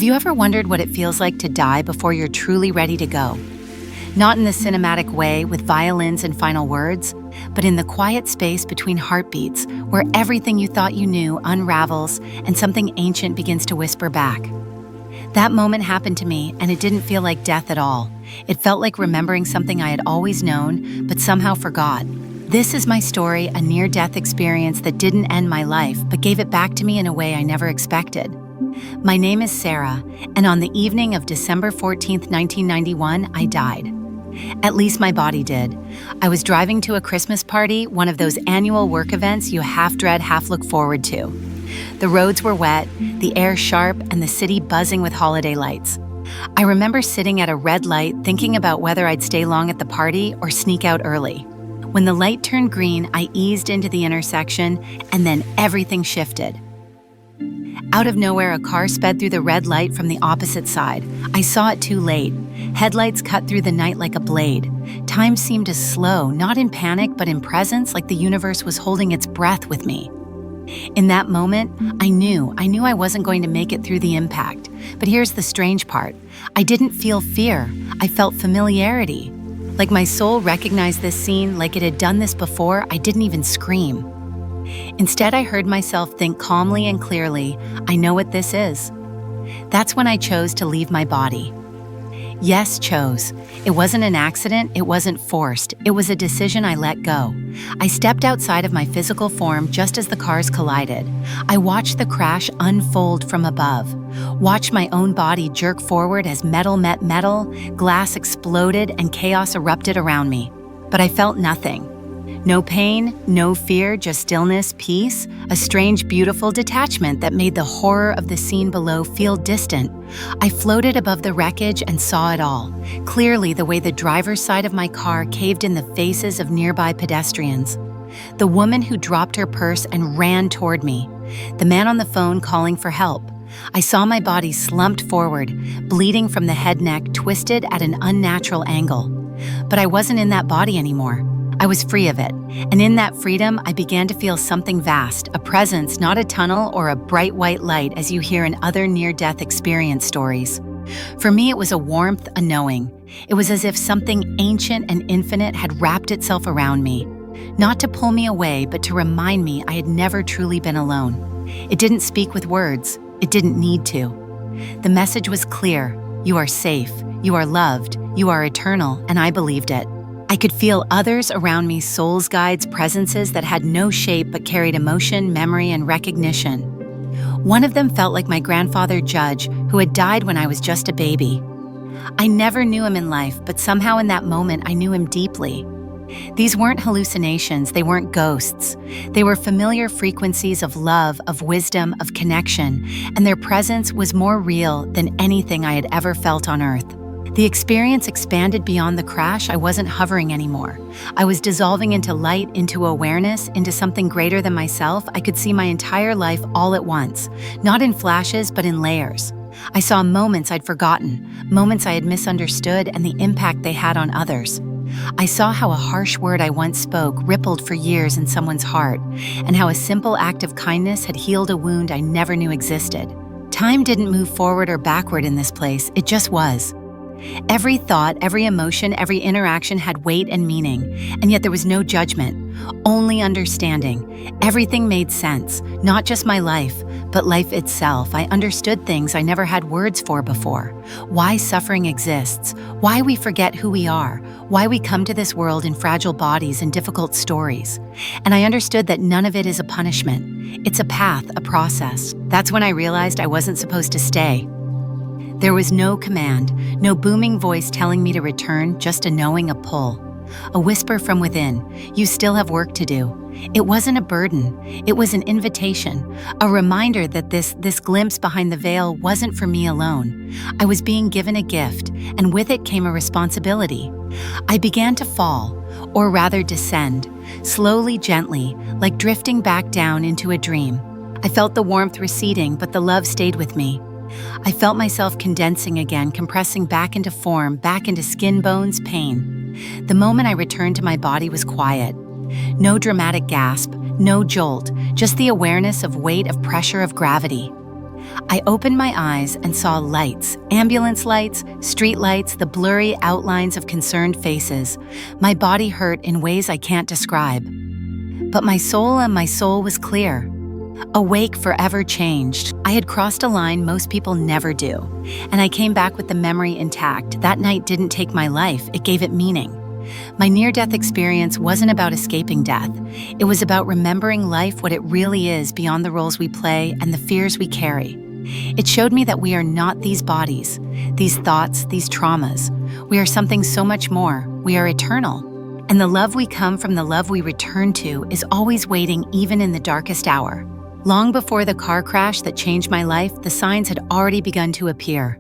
Have you ever wondered what it feels like to die before you're truly ready to go? Not in the cinematic way with violins and final words, but in the quiet space between heartbeats where everything you thought you knew unravels and something ancient begins to whisper back. That moment happened to me, and it didn't feel like death at all. It felt like remembering something I had always known, but somehow forgot. This is my story, a near-death experience that didn't end my life, but gave it back to me in a way I never expected. My name is Sara, and on the evening of December 14th, 1991, I died. At least my body did. I was driving to a Christmas party, one of those annual work events you half dread, half look forward to. The roads were wet, the air sharp, and the city buzzing with holiday lights. I remember sitting at a red light thinking about whether I'd stay long at the party or sneak out early. When the light turned green, I eased into the intersection, and then everything shifted. Out of nowhere, a car sped through the red light from the opposite side. I saw it too late. Headlights cut through the night like a blade. Time seemed to slow, not in panic, but in presence, like the universe was holding its breath with me. In that moment, I knew I wasn't going to make it through the impact. But here's the strange part. I didn't feel fear. I felt familiarity. Like my soul recognized this scene, like it had done this before. I didn't even scream. Instead, I heard myself think calmly and clearly, I know what this is. That's when I chose to leave my body. Yes, chose. It wasn't an accident, it wasn't forced. It was a decision I let go. I stepped outside of my physical form just as the cars collided. I watched the crash unfold from above, watched my own body jerk forward as metal met metal, glass exploded, and chaos erupted around me. But I felt nothing. No pain, no fear, just stillness, peace, a strange, beautiful detachment that made the horror of the scene below feel distant. I floated above the wreckage and saw it all, clearly the way the driver's side of my car caved in the faces of nearby pedestrians. The woman who dropped her purse and ran toward me. The man on the phone calling for help. I saw my body slumped forward, bleeding from the head-neck, twisted at an unnatural angle. But I wasn't in that body anymore. I was free of it, and in that freedom, I began to feel something vast, a presence, not a tunnel or a bright white light as you hear in other near-death experience stories. For me, it was a warmth, a knowing. It was as if something ancient and infinite had wrapped itself around me, not to pull me away, but to remind me I had never truly been alone. It didn't speak with words. It didn't need to. The message was clear. You are safe. You are loved. You are eternal, and I believed it. I could feel others around me, souls, guides, presences that had no shape but carried emotion, memory, and recognition. One of them felt like my grandfather Judge, who had died when I was just a baby. I never knew him in life, but somehow in that moment I knew him deeply. These weren't hallucinations, they weren't ghosts. They were familiar frequencies of love, of wisdom, of connection, and their presence was more real than anything I had ever felt on earth. The experience expanded beyond the crash. I wasn't hovering anymore. I was dissolving into light, into awareness, into something greater than myself. I could see my entire life all at once, not in flashes, but in layers. I saw moments I'd forgotten, moments I had misunderstood, and the impact they had on others. I saw how a harsh word I once spoke rippled for years in someone's heart, and how a simple act of kindness had healed a wound I never knew existed. Time didn't move forward or backward in this place, it just was. Every thought, every emotion, every interaction had weight and meaning, and yet there was no judgment, only understanding. Everything made sense, not just my life, but life itself. I understood things I never had words for before. Why suffering exists, why we forget who we are, why we come to this world in fragile bodies and difficult stories. And I understood that none of it is a punishment. It's a path, a process. That's when I realized I wasn't supposed to stay. There was no command, no booming voice telling me to return, just a knowing, a pull. A whisper from within, you still have work to do. It wasn't a burden, it was an invitation, a reminder that this glimpse behind the veil wasn't for me alone. I was being given a gift, and with it came a responsibility. I began to fall, or rather descend, slowly, gently, like drifting back down into a dream. I felt the warmth receding, but the love stayed with me. I felt myself condensing again, compressing back into form, back into skin, bones, pain. The moment I returned to my body was quiet. No dramatic gasp, no jolt, just the awareness of weight, of pressure, of gravity. I opened my eyes and saw lights, ambulance lights, street lights, the blurry outlines of concerned faces. My body hurt in ways I can't describe. But my soul was clear. Awake, forever changed. I had crossed a line most people never do, and I came back with the memory intact. That night didn't take my life, it gave it meaning. My near-death experience wasn't about escaping death. It was about remembering life what it really is beyond the roles we play and the fears we carry. It showed me that we are not these bodies, these thoughts, these traumas. We are something so much more. We are eternal. And the love we come from, the love we return to, is always waiting even in the darkest hour. Long before the car crash that changed my life, the signs had already begun to appear.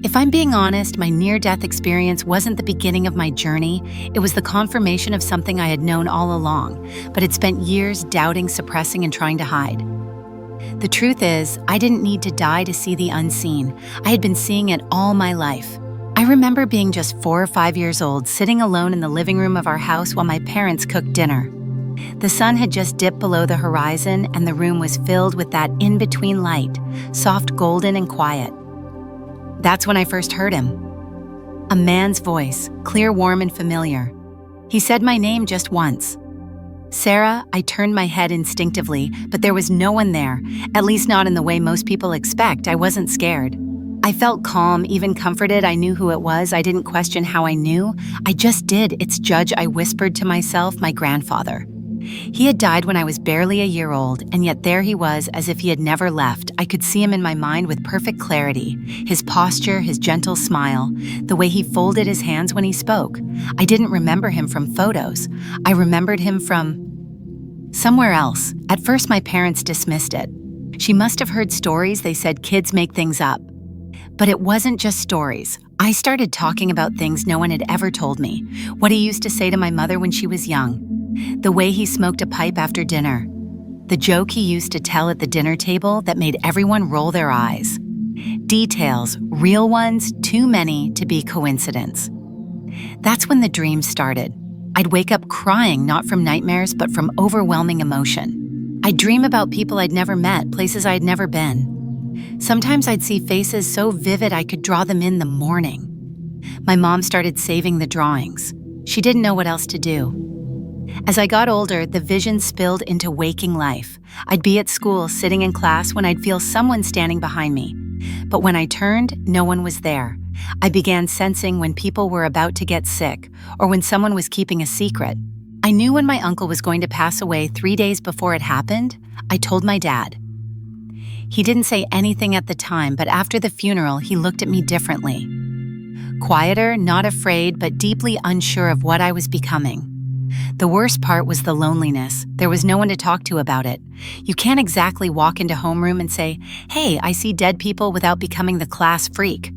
If I'm being honest, my near-death experience wasn't the beginning of my journey. It was the confirmation of something I had known all along, but had spent years doubting, suppressing, and trying to hide. The truth is, I didn't need to die to see the unseen. I had been seeing it all my life. I remember being just 4 or 5 years old, sitting alone in the living room of our house while my parents cooked dinner. The sun had just dipped below the horizon, and the room was filled with that in-between light, soft, golden, and quiet. That's when I first heard him. A man's voice, clear, warm, and familiar. He said my name just once. Sara. I turned my head instinctively, but there was no one there, at least not in the way most people expect. I wasn't scared. I felt calm, even comforted. I knew who it was. I didn't question how I knew. I just did. It's Judge, I whispered to myself, my grandfather. He had died when I was barely a year old, and yet there he was, as if he had never left. I could see him in my mind with perfect clarity. His posture, his gentle smile, the way he folded his hands when he spoke. I didn't remember him from photos. I remembered him from somewhere else. At first, my parents dismissed it. She must have heard stories. They said kids make things up. But it wasn't just stories. I started talking about things no one had ever told me. What he used to say to my mother when she was young. The way he smoked a pipe after dinner. The joke he used to tell at the dinner table that made everyone roll their eyes. Details, real ones, too many to be coincidence. That's when the dreams started. I'd wake up crying, not from nightmares, but from overwhelming emotion. I'd dream about people I'd never met, places I'd never been. Sometimes I'd see faces so vivid I could draw them in the morning. My mom started saving the drawings. She didn't know what else to do. As I got older, the vision spilled into waking life. I'd be at school, sitting in class, when I'd feel someone standing behind me. But when I turned, no one was there. I began sensing when people were about to get sick, or when someone was keeping a secret. I knew when my uncle was going to pass away 3 days before it happened. I told my dad. He didn't say anything at the time, but after the funeral, he looked at me differently. Quieter, not afraid, but deeply unsure of what I was becoming. The worst part was the loneliness. There was no one to talk to about it. You can't exactly walk into homeroom and say, "Hey, I see dead people," without becoming the class freak.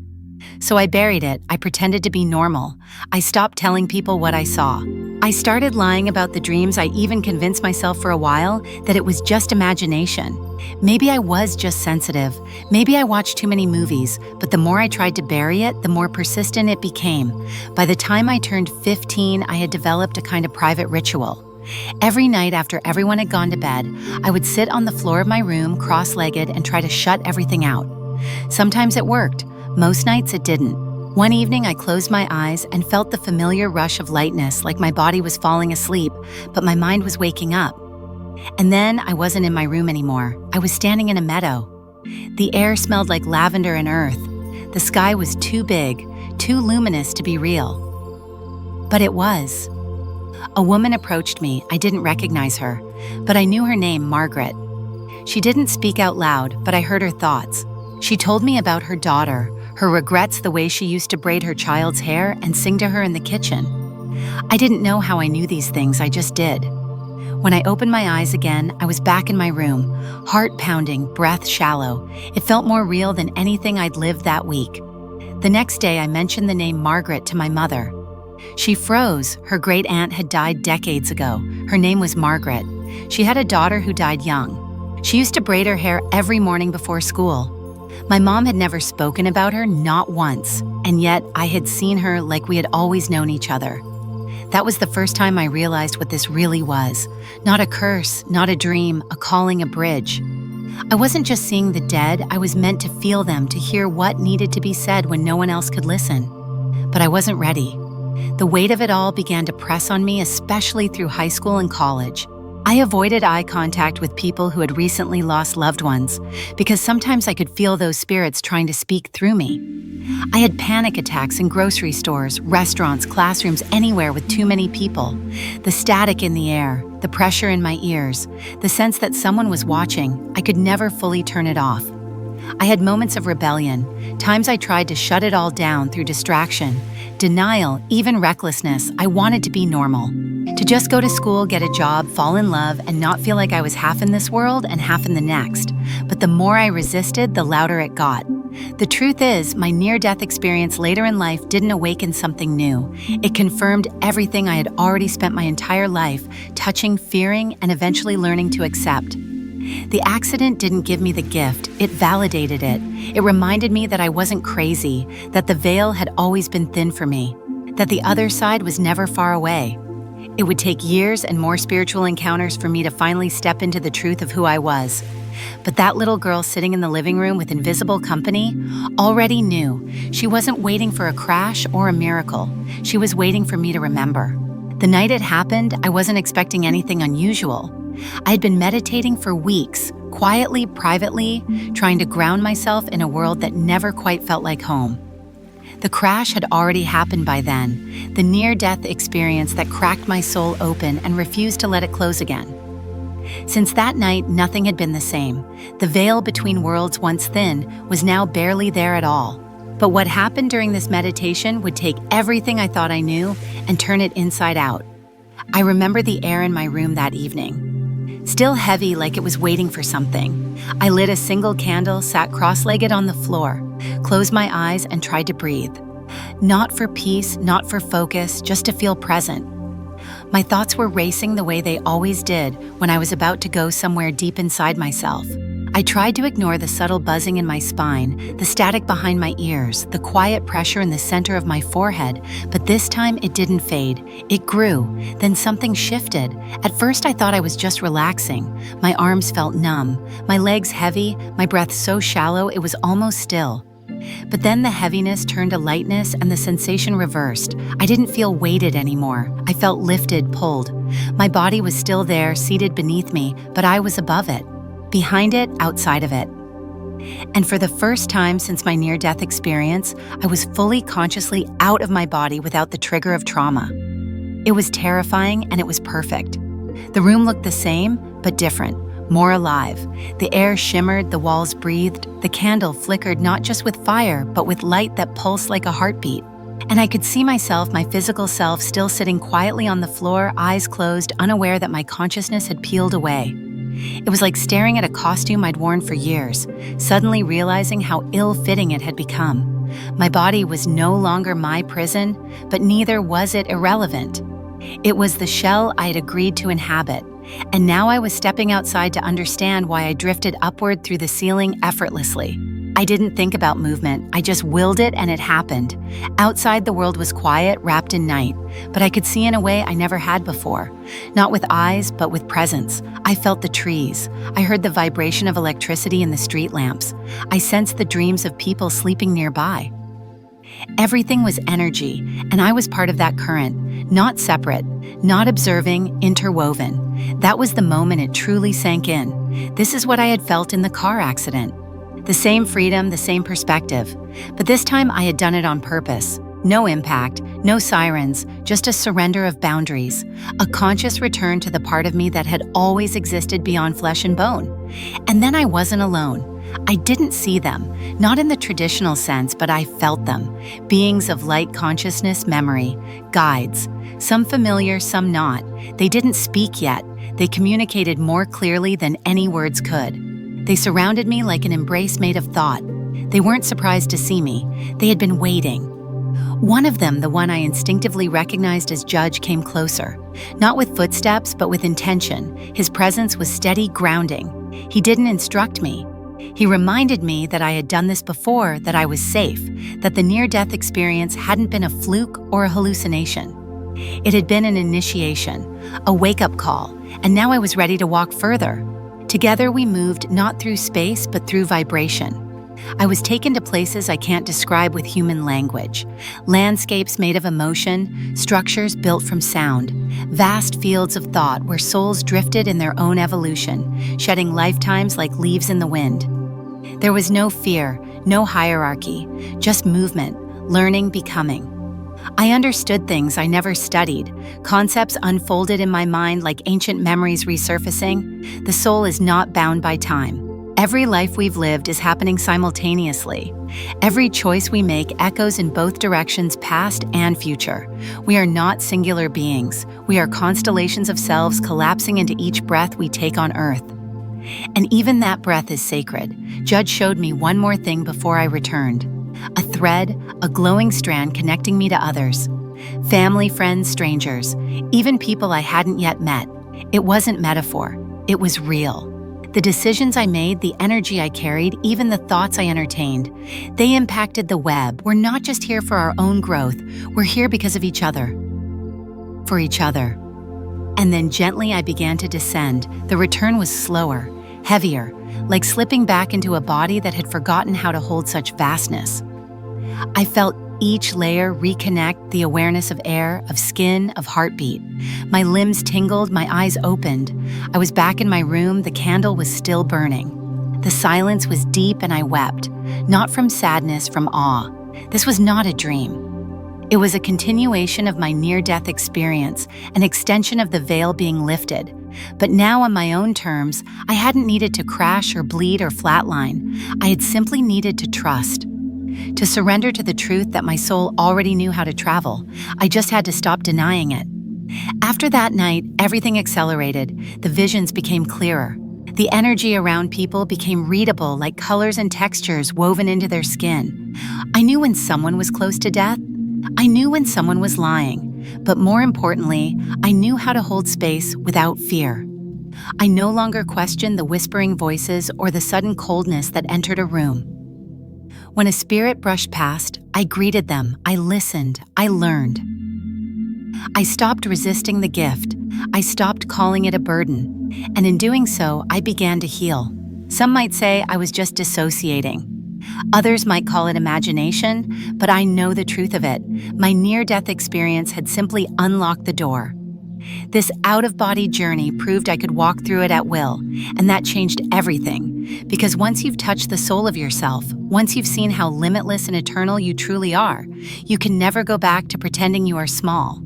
So I buried it. I pretended to be normal. I stopped telling people what I saw. I started lying about the dreams. I even convinced myself for a while that it was just imagination. Maybe I was just sensitive. Maybe I watched too many movies, but the more I tried to bury it, the more persistent it became. By the time I turned 15, I had developed a kind of private ritual. Every night after everyone had gone to bed, I would sit on the floor of my room, cross-legged, and try to shut everything out. Sometimes it worked. Most nights it didn't. One evening, I closed my eyes and felt the familiar rush of lightness, like my body was falling asleep, but my mind was waking up. And then I wasn't in my room anymore. I was standing in a meadow. The air smelled like lavender and earth. The sky was too big, too luminous to be real. But it was. A woman approached me. I didn't recognize her, but I knew her name, Margaret. She didn't speak out loud, but I heard her thoughts. She told me about her daughter, her regrets, the way she used to braid her child's hair and sing to her in the kitchen. I didn't know how I knew these things, I just did. When I opened my eyes again, I was back in my room, heart pounding, breath shallow. It felt more real than anything I'd lived that week. The next day, I mentioned the name Margaret to my mother. She froze. Her great-aunt had died decades ago. Her name was Margaret. She had a daughter who died young. She used to braid her hair every morning before school. My mom had never spoken about her, not once, and yet I had seen her like we had always known each other. That was the first time I realized what this really was. Not a curse, not a dream, a calling, a bridge. I wasn't just seeing the dead, I was meant to feel them, to hear what needed to be said when no one else could listen. But I wasn't ready. The weight of it all began to press on me, especially through high school and college. I avoided eye contact with people who had recently lost loved ones because sometimes I could feel those spirits trying to speak through me. I had panic attacks in grocery stores, restaurants, classrooms, anywhere with too many people. The static in the air, the pressure in my ears, the sense that someone was watching, I could never fully turn it off. I had moments of rebellion, times I tried to shut it all down through distraction, denial, even recklessness. I wanted to be normal. To just go to school, get a job, fall in love, and not feel like I was half in this world and half in the next. But the more I resisted, the louder it got. The truth is, my near-death experience later in life didn't awaken something new. It confirmed everything I had already spent my entire life touching, fearing, and eventually learning to accept. The accident didn't give me the gift, it validated it. It reminded me that I wasn't crazy, that the veil had always been thin for me, that the other side was never far away. It would take years and more spiritual encounters for me to finally step into the truth of who I was. But that little girl sitting in the living room with invisible company already knew. She wasn't waiting for a crash or a miracle. She was waiting for me to remember. The night it happened, I wasn't expecting anything unusual. I had been meditating for weeks, quietly, privately, trying to ground myself in a world that never quite felt like home. The crash had already happened by then, the near-death experience that cracked my soul open and refused to let it close again. Since that night, nothing had been the same. The veil between worlds, once thin, was now barely there at all. But what happened during this meditation would take everything I thought I knew and turn it inside out. I remember the air in my room that evening, still heavy like it was waiting for something. I lit a single candle, sat cross-legged on the floor, closed my eyes and tried to breathe. Not for peace, not for focus, just to feel present. My thoughts were racing the way they always did when I was about to go somewhere deep inside myself. I tried to ignore the subtle buzzing in my spine, the static behind my ears, the quiet pressure in the center of my forehead, but this time it didn't fade. It grew, then something shifted. At first I thought I was just relaxing. My arms felt numb, my legs heavy, my breath so shallow it was almost still. But then the heaviness turned to lightness and the sensation reversed. I didn't feel weighted anymore. I felt lifted, pulled. My body was still there, seated beneath me, but I was above it, behind it, outside of it. And for the first time since my near-death experience, I was fully consciously out of my body without the trigger of trauma. It was terrifying and it was perfect. The room looked the same, but different. More alive. The air shimmered, the walls breathed, the candle flickered not just with fire, but with light that pulsed like a heartbeat. And I could see myself, my physical self, still sitting quietly on the floor, eyes closed, unaware that my consciousness had peeled away. It was like staring at a costume I'd worn for years, suddenly realizing how ill-fitting it had become. My body was no longer my prison, but neither was it irrelevant. It was the shell I had agreed to inhabit. And now I was stepping outside to understand why I drifted upward through the ceiling effortlessly. I didn't think about movement, I just willed it and it happened. Outside the world was quiet, wrapped in night, but I could see in a way I never had before. Not with eyes, but with presence. I felt the trees. I heard the vibration of electricity in the street lamps. I sensed the dreams of people sleeping nearby. Everything was energy, and I was part of that current, not separate, not observing, interwoven. That was the moment it truly sank in. This is what I had felt in the car accident. The same freedom, the same perspective. But this time I had done it on purpose. No impact, no sirens, just a surrender of boundaries, a conscious return to the part of me that had always existed beyond flesh and bone. And then I wasn't alone. I didn't see them, not in the traditional sense, but I felt them. Beings of light consciousness, memory, guides. Some familiar, some not. They didn't speak yet. They communicated more clearly than any words could. They surrounded me like an embrace made of thought. They weren't surprised to see me. They had been waiting. One of them, the one I instinctively recognized as Judge, came closer. Not with footsteps, but with intention. His presence was steady, grounding. He didn't instruct me. He reminded me that I had done this before, that I was safe, that the near-death experience hadn't been a fluke or a hallucination. It had been an initiation, a wake-up call, and now I was ready to walk further, Together we moved not through space but through vibration. I was taken to places I can't describe with human language. Landscapes made of emotion, structures built from sound, vast fields of thought where souls drifted in their own evolution, shedding lifetimes like leaves in the wind. There was no fear, no hierarchy, just movement, learning, becoming. I understood things I never studied, concepts unfolded in my mind like ancient memories resurfacing. The soul is not bound by time. Every life we've lived is happening simultaneously. Every choice we make echoes in both directions, past and future. We are not singular beings. We are constellations of selves collapsing into each breath we take on Earth. And even that breath is sacred. Judge showed me one more thing before I returned. A thread, a glowing strand connecting me to others. Family, friends, strangers, even people I hadn't yet met. It wasn't metaphor. It was real. The decisions I made, the energy I carried, even the thoughts I entertained, they impacted the web. We're not just here for our own growth. We're here because of each other. For each other. And then gently I began to descend. The return was slower, heavier, like slipping back into a body that had forgotten how to hold such vastness. I felt each layer reconnect, the awareness of air, of skin, of heartbeat. My limbs tingled, my eyes opened. I was back in my room, the candle was still burning. The silence was deep and I wept, not from sadness, from awe. This was not a dream. It was a continuation of my near-death experience, an extension of the veil being lifted. But now on my own terms, I hadn't needed to crash or bleed or flatline. I had simply needed to trust. To surrender to the truth that my soul already knew how to travel. I just had to stop denying it. After that night, everything accelerated. The visions became clearer. The energy around people became readable, like colors and textures woven into their skin. I knew when someone was close to death. I knew when someone was lying. But more importantly, I knew how to hold space without fear. I no longer questioned the whispering voices or the sudden coldness that entered a room. When a spirit brushed past, I greeted them, I listened, I learned. I stopped resisting the gift. I stopped calling it a burden. And in doing so, I began to heal. Some might say I was just dissociating. Others might call it imagination, but I know the truth of it. My near-death experience had simply unlocked the door. This out-of-body journey proved I could walk through it at will, and that changed everything. Because once you've touched the soul of yourself, once you've seen how limitless and eternal you truly are, you can never go back to pretending you are small.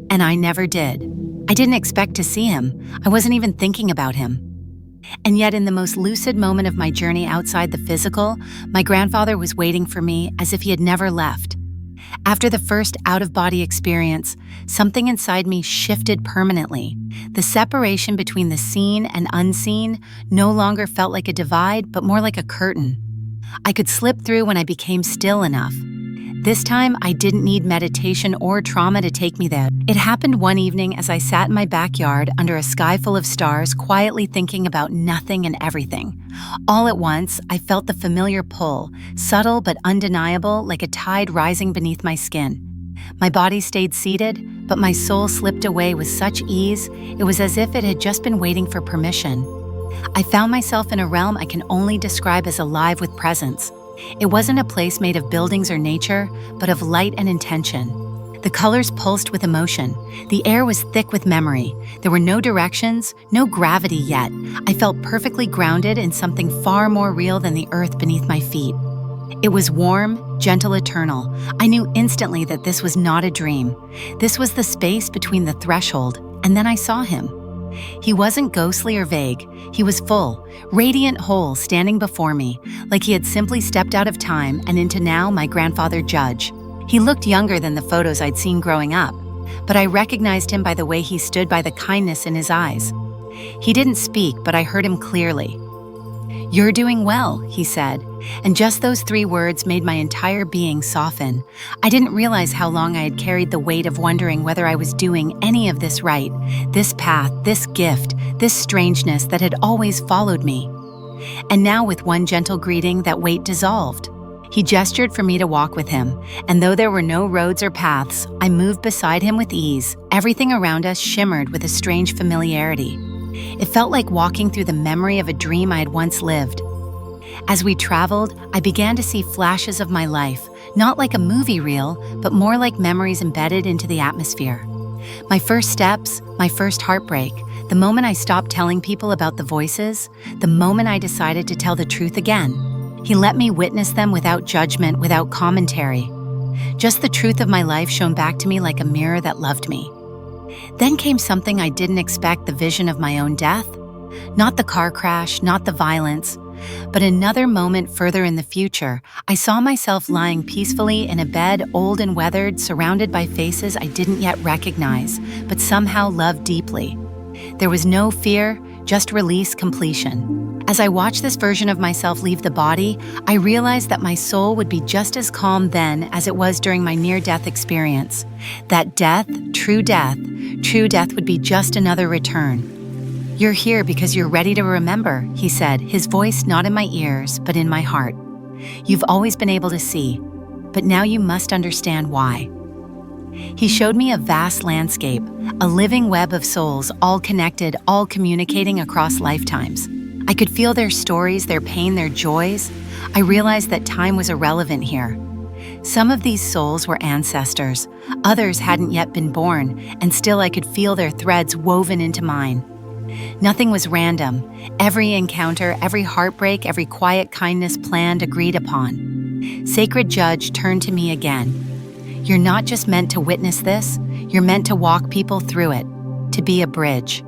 And I never did. I didn't expect to see him. I wasn't even thinking about him. And yet in the most lucid moment of my journey outside the physical, my grandfather was waiting for me as if he had never left. After the first out-of-body experience, something inside me shifted permanently. The separation between the seen and unseen no longer felt like a divide, but more like a curtain. I could slip through when I became still enough. This time, I didn't need meditation or trauma to take me there. It happened one evening as I sat in my backyard under a sky full of stars, quietly thinking about nothing and everything. All at once, I felt the familiar pull, subtle but undeniable, like a tide rising beneath my skin. My body stayed seated, but my soul slipped away with such ease, it was as if it had just been waiting for permission. I found myself in a realm I can only describe as alive with presence. It wasn't a place made of buildings or nature, but of light and intention. The colors pulsed with emotion. The air was thick with memory. There were no directions, no gravity yet. I felt perfectly grounded in something far more real than the earth beneath my feet. It was warm, gentle, eternal. I knew instantly that this was not a dream. This was the space between the threshold, and then I saw him. He wasn't ghostly or vague. He was full, radiant whole, standing before me, like he had simply stepped out of time and into now my grandfather Judge. He looked younger than the photos I'd seen growing up, but I recognized him by the way he stood, by the kindness in his eyes. He didn't speak, but I heard him clearly. "You're doing well," he said, and just those 3 words made my entire being soften. I didn't realize how long I had carried the weight of wondering whether I was doing any of this right, this path, this gift, this strangeness that had always followed me. And now with one gentle greeting, that weight dissolved. He gestured for me to walk with him, and though there were no roads or paths, I moved beside him with ease. Everything around us shimmered with a strange familiarity. It felt like walking through the memory of a dream I had once lived. As we traveled, I began to see flashes of my life, not like a movie reel, but more like memories embedded into the atmosphere. My first steps, my first heartbreak, the moment I stopped telling people about the voices, the moment I decided to tell the truth again. He let me witness them without judgment, without commentary. Just the truth of my life shone back to me like a mirror that loved me. Then came something I didn't expect, the vision of my own death. Not the car crash, not the violence, but another moment further in the future, I saw myself lying peacefully in a bed, old and weathered, surrounded by faces I didn't yet recognize, but somehow loved deeply. There was no fear, just release, completion. As I watched this version of myself leave the body, I realized that my soul would be just as calm then as it was during my near-death experience. That death would be just another return. "You're here because you're ready to remember," he said, his voice not in my ears, but in my heart. "You've always been able to see, but now you must understand why." He showed me a vast landscape, a living web of souls, all connected, all communicating across lifetimes. I could feel their stories, their pain, their joys. I realized that time was irrelevant here. Some of these souls were ancestors, others hadn't yet been born, and still I could feel their threads woven into mine. Nothing was random. Every encounter, every heartbreak, every quiet kindness planned, agreed upon. Sacred Judge turned to me again. "You're not just meant to witness this, you're meant to walk people through it, to be a bridge.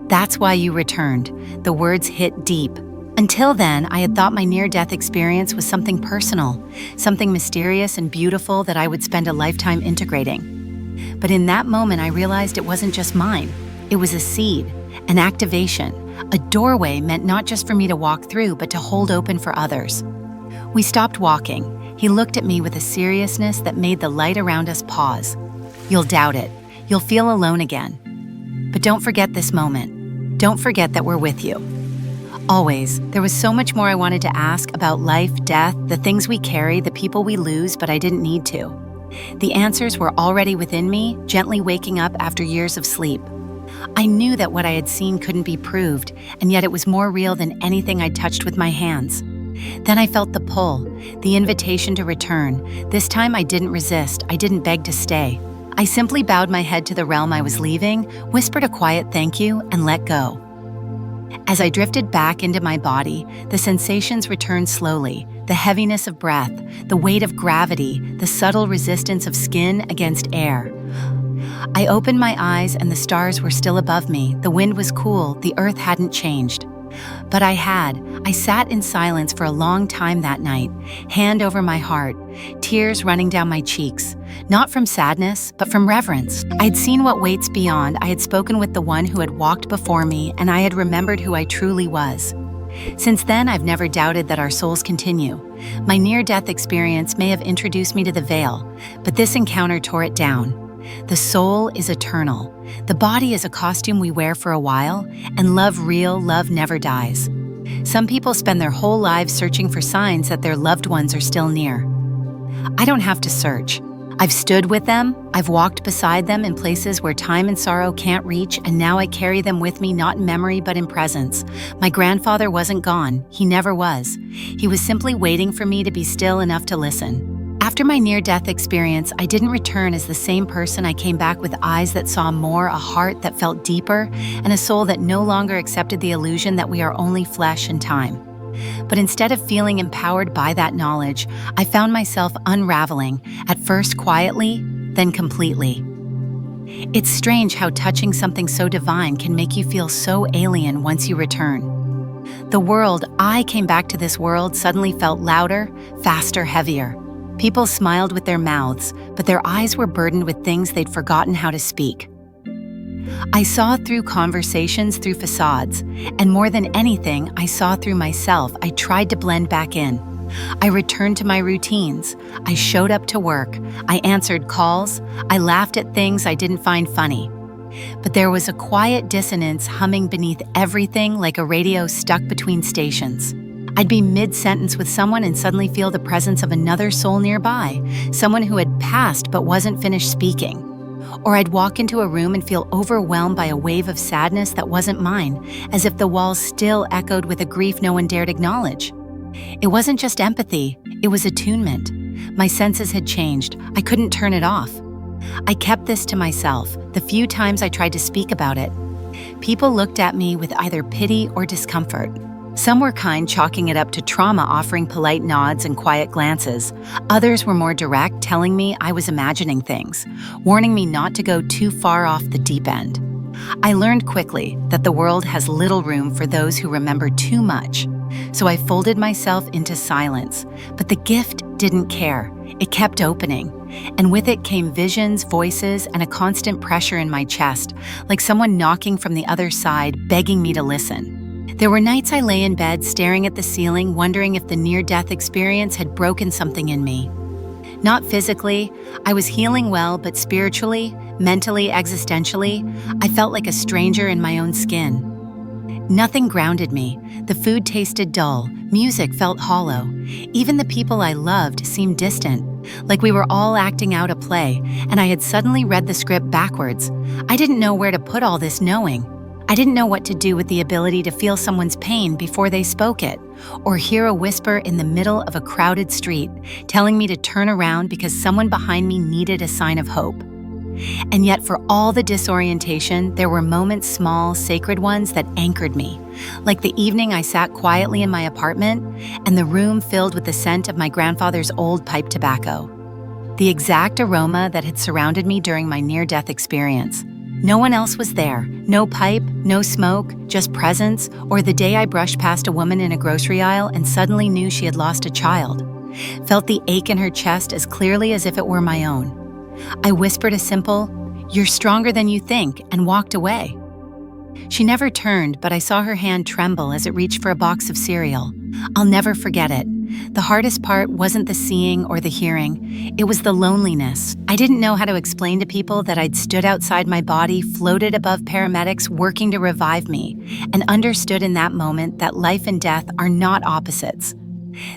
That's why you returned." The words hit deep. Until then, I had thought my near-death experience was something personal, something mysterious and beautiful that I would spend a lifetime integrating. But in that moment, I realized it wasn't just mine. It was a seed, an activation, a doorway meant not just for me to walk through, but to hold open for others. We stopped walking. He looked at me with a seriousness that made the light around us pause. "You'll doubt it. You'll feel alone again. But don't forget this moment. Don't forget that we're with you." Always, there was so much more I wanted to ask about life, death, the things we carry, the people we lose, but I didn't need to. The answers were already within me, gently waking up after years of sleep. I knew that what I had seen couldn't be proved, and yet it was more real than anything I'd touched with my hands. Then I felt the pull, the invitation to return. This time I didn't resist, I didn't beg to stay. I simply bowed my head to the realm I was leaving, whispered a quiet thank you, and let go. As I drifted back into my body, the sensations returned slowly, the heaviness of breath, the weight of gravity, the subtle resistance of skin against air. I opened my eyes and the stars were still above me. The wind was cool, the earth hadn't changed. But I sat in silence for a long time that night, hand over my heart, tears running down my cheeks, not from sadness, but from reverence. I had seen what waits beyond, I had spoken with the one who had walked before me, and I had remembered who I truly was. Since then, I've never doubted that our souls continue. My near-death experience may have introduced me to the veil, but this encounter tore it down. The soul is eternal. The body is a costume we wear for a while, and real love never dies. Some people spend their whole lives searching for signs that their loved ones are still near. I don't have to search. I've stood with them, I've walked beside them in places where time and sorrow can't reach, and now I carry them with me, not in memory but in presence. My grandfather wasn't gone, he never was. He was simply waiting for me to be still enough to listen. After my near-death experience, I didn't return as the same person. I came back with eyes that saw more, a heart that felt deeper, and a soul that no longer accepted the illusion that we are only flesh and time. But instead of feeling empowered by that knowledge, I found myself unraveling, at first quietly, then completely. It's strange how touching something so divine can make you feel so alien once you return. I came back to this world suddenly felt louder, faster, heavier. People smiled with their mouths, but their eyes were burdened with things they'd forgotten how to speak. I saw through conversations, through facades, and more than anything, I saw through myself. I tried to blend back in. I returned to my routines. I showed up to work. I answered calls. I laughed at things I didn't find funny. But there was a quiet dissonance humming beneath everything, like a radio stuck between stations. I'd be mid-sentence with someone and suddenly feel the presence of another soul nearby, someone who had passed but wasn't finished speaking. Or I'd walk into a room and feel overwhelmed by a wave of sadness that wasn't mine, as if the walls still echoed with a grief no one dared acknowledge. It wasn't just empathy, it was attunement. My senses had changed. I couldn't turn it off. I kept this to myself, the few times I tried to speak about it. People looked at me with either pity or discomfort. Some were kind, chalking it up to trauma, offering polite nods and quiet glances. Others were more direct, telling me I was imagining things, warning me not to go too far off the deep end. I learned quickly that the world has little room for those who remember too much. So I folded myself into silence, but the gift didn't care. It kept opening, and with it came visions, voices, and a constant pressure in my chest, like someone knocking from the other side, begging me to listen. There were nights I lay in bed staring at the ceiling, wondering if the near-death experience had broken something in me. Not physically, I was healing well, but spiritually, mentally, existentially, I felt like a stranger in my own skin. Nothing grounded me. The food tasted dull, music felt hollow. Even the people I loved seemed distant, like we were all acting out a play, and I had suddenly read the script backwards. I didn't know where to put all this knowing. I didn't know what to do with the ability to feel someone's pain before they spoke it, or hear a whisper in the middle of a crowded street, telling me to turn around because someone behind me needed a sign of hope. And yet, for all the disorientation, there were moments, small, sacred ones, that anchored me. Like the evening I sat quietly in my apartment, and the room filled with the scent of my grandfather's old pipe tobacco. The exact aroma that had surrounded me during my near-death experience. No one else was there. No pipe, no smoke, just presence. Or the day I brushed past a woman in a grocery aisle and suddenly knew she had lost a child. Felt the ache in her chest as clearly as if it were my own. I whispered a simple, "You're stronger than you think," and walked away. She never turned, but I saw her hand tremble as it reached for a box of cereal. I'll never forget it. The hardest part wasn't the seeing or the hearing. It was the loneliness. I didn't know how to explain to people that I'd stood outside my body, floated above paramedics working to revive me, and understood in that moment that life and death are not opposites.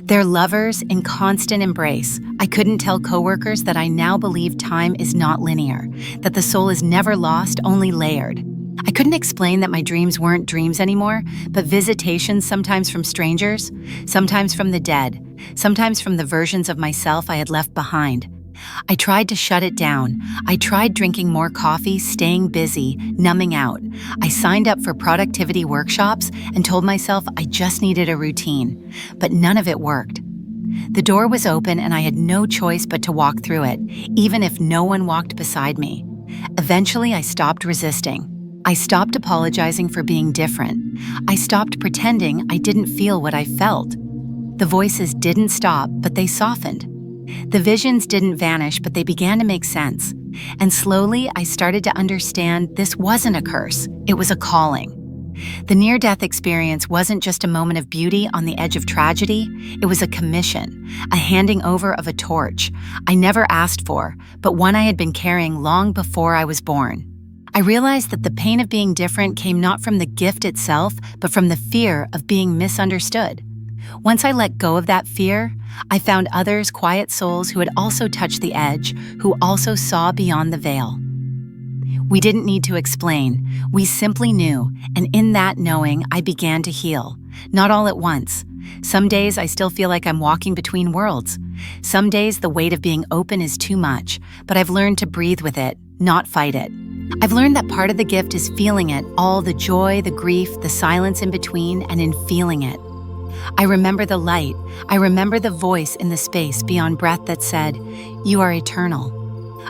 They're lovers in constant embrace. I couldn't tell coworkers that I now believe time is not linear, that the soul is never lost, only layered. I couldn't explain that my dreams weren't dreams anymore, but visitations sometimes from strangers, sometimes from the dead, sometimes from the versions of myself I had left behind. I tried to shut it down. I tried drinking more coffee, staying busy, numbing out. I signed up for productivity workshops and told myself I just needed a routine, but none of it worked. The door was open and I had no choice but to walk through it, even if no one walked beside me. Eventually, I stopped resisting. I stopped apologizing for being different. I stopped pretending I didn't feel what I felt. The voices didn't stop, but they softened. The visions didn't vanish, but they began to make sense. And slowly, I started to understand this wasn't a curse, it was a calling. The near-death experience wasn't just a moment of beauty on the edge of tragedy, it was a commission, a handing over of a torch I never asked for, but one I had been carrying long before I was born. I realized that the pain of being different came not from the gift itself, but from the fear of being misunderstood. Once I let go of that fear, I found others, quiet souls who had also touched the edge, who also saw beyond the veil. We didn't need to explain, we simply knew, and in that knowing, I began to heal. Not all at once. Some days I still feel like I'm walking between worlds. Some days the weight of being open is too much, but I've learned to breathe with it, not fight it. I've learned that part of the gift is feeling it, all the joy, the grief, the silence in between, and in feeling it. I remember the light. I remember the voice in the space beyond breath that said, "You are eternal."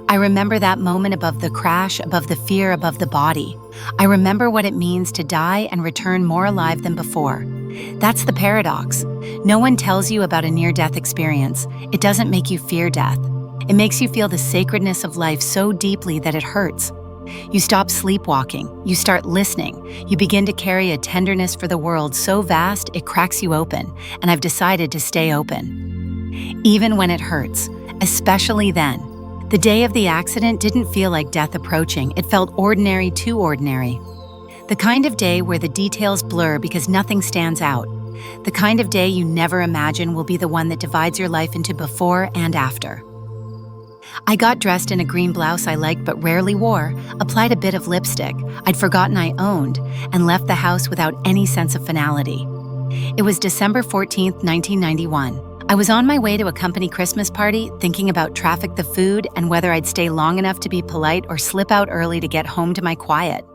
I remember that moment above the crash, above the fear, above the body. I remember what it means to die and return more alive than before. That's the paradox. No one tells you about a near-death experience. It doesn't make you fear death. It makes you feel the sacredness of life so deeply that it hurts. You stop sleepwalking, you start listening, you begin to carry a tenderness for the world so vast it cracks you open, and I've decided to stay open. Even when it hurts, especially then. The day of the accident didn't feel like death approaching, it felt ordinary, too ordinary. The kind of day where the details blur because nothing stands out. The kind of day you never imagine will be the one that divides your life into before and after. I got dressed in a green blouse I liked but rarely wore, applied a bit of lipstick I'd forgotten I owned, and left the house without any sense of finality. It was December 14th, 1991. I was on my way to a company Christmas party, thinking about traffic, the food, and whether I'd stay long enough to be polite or slip out early to get home to my quiet.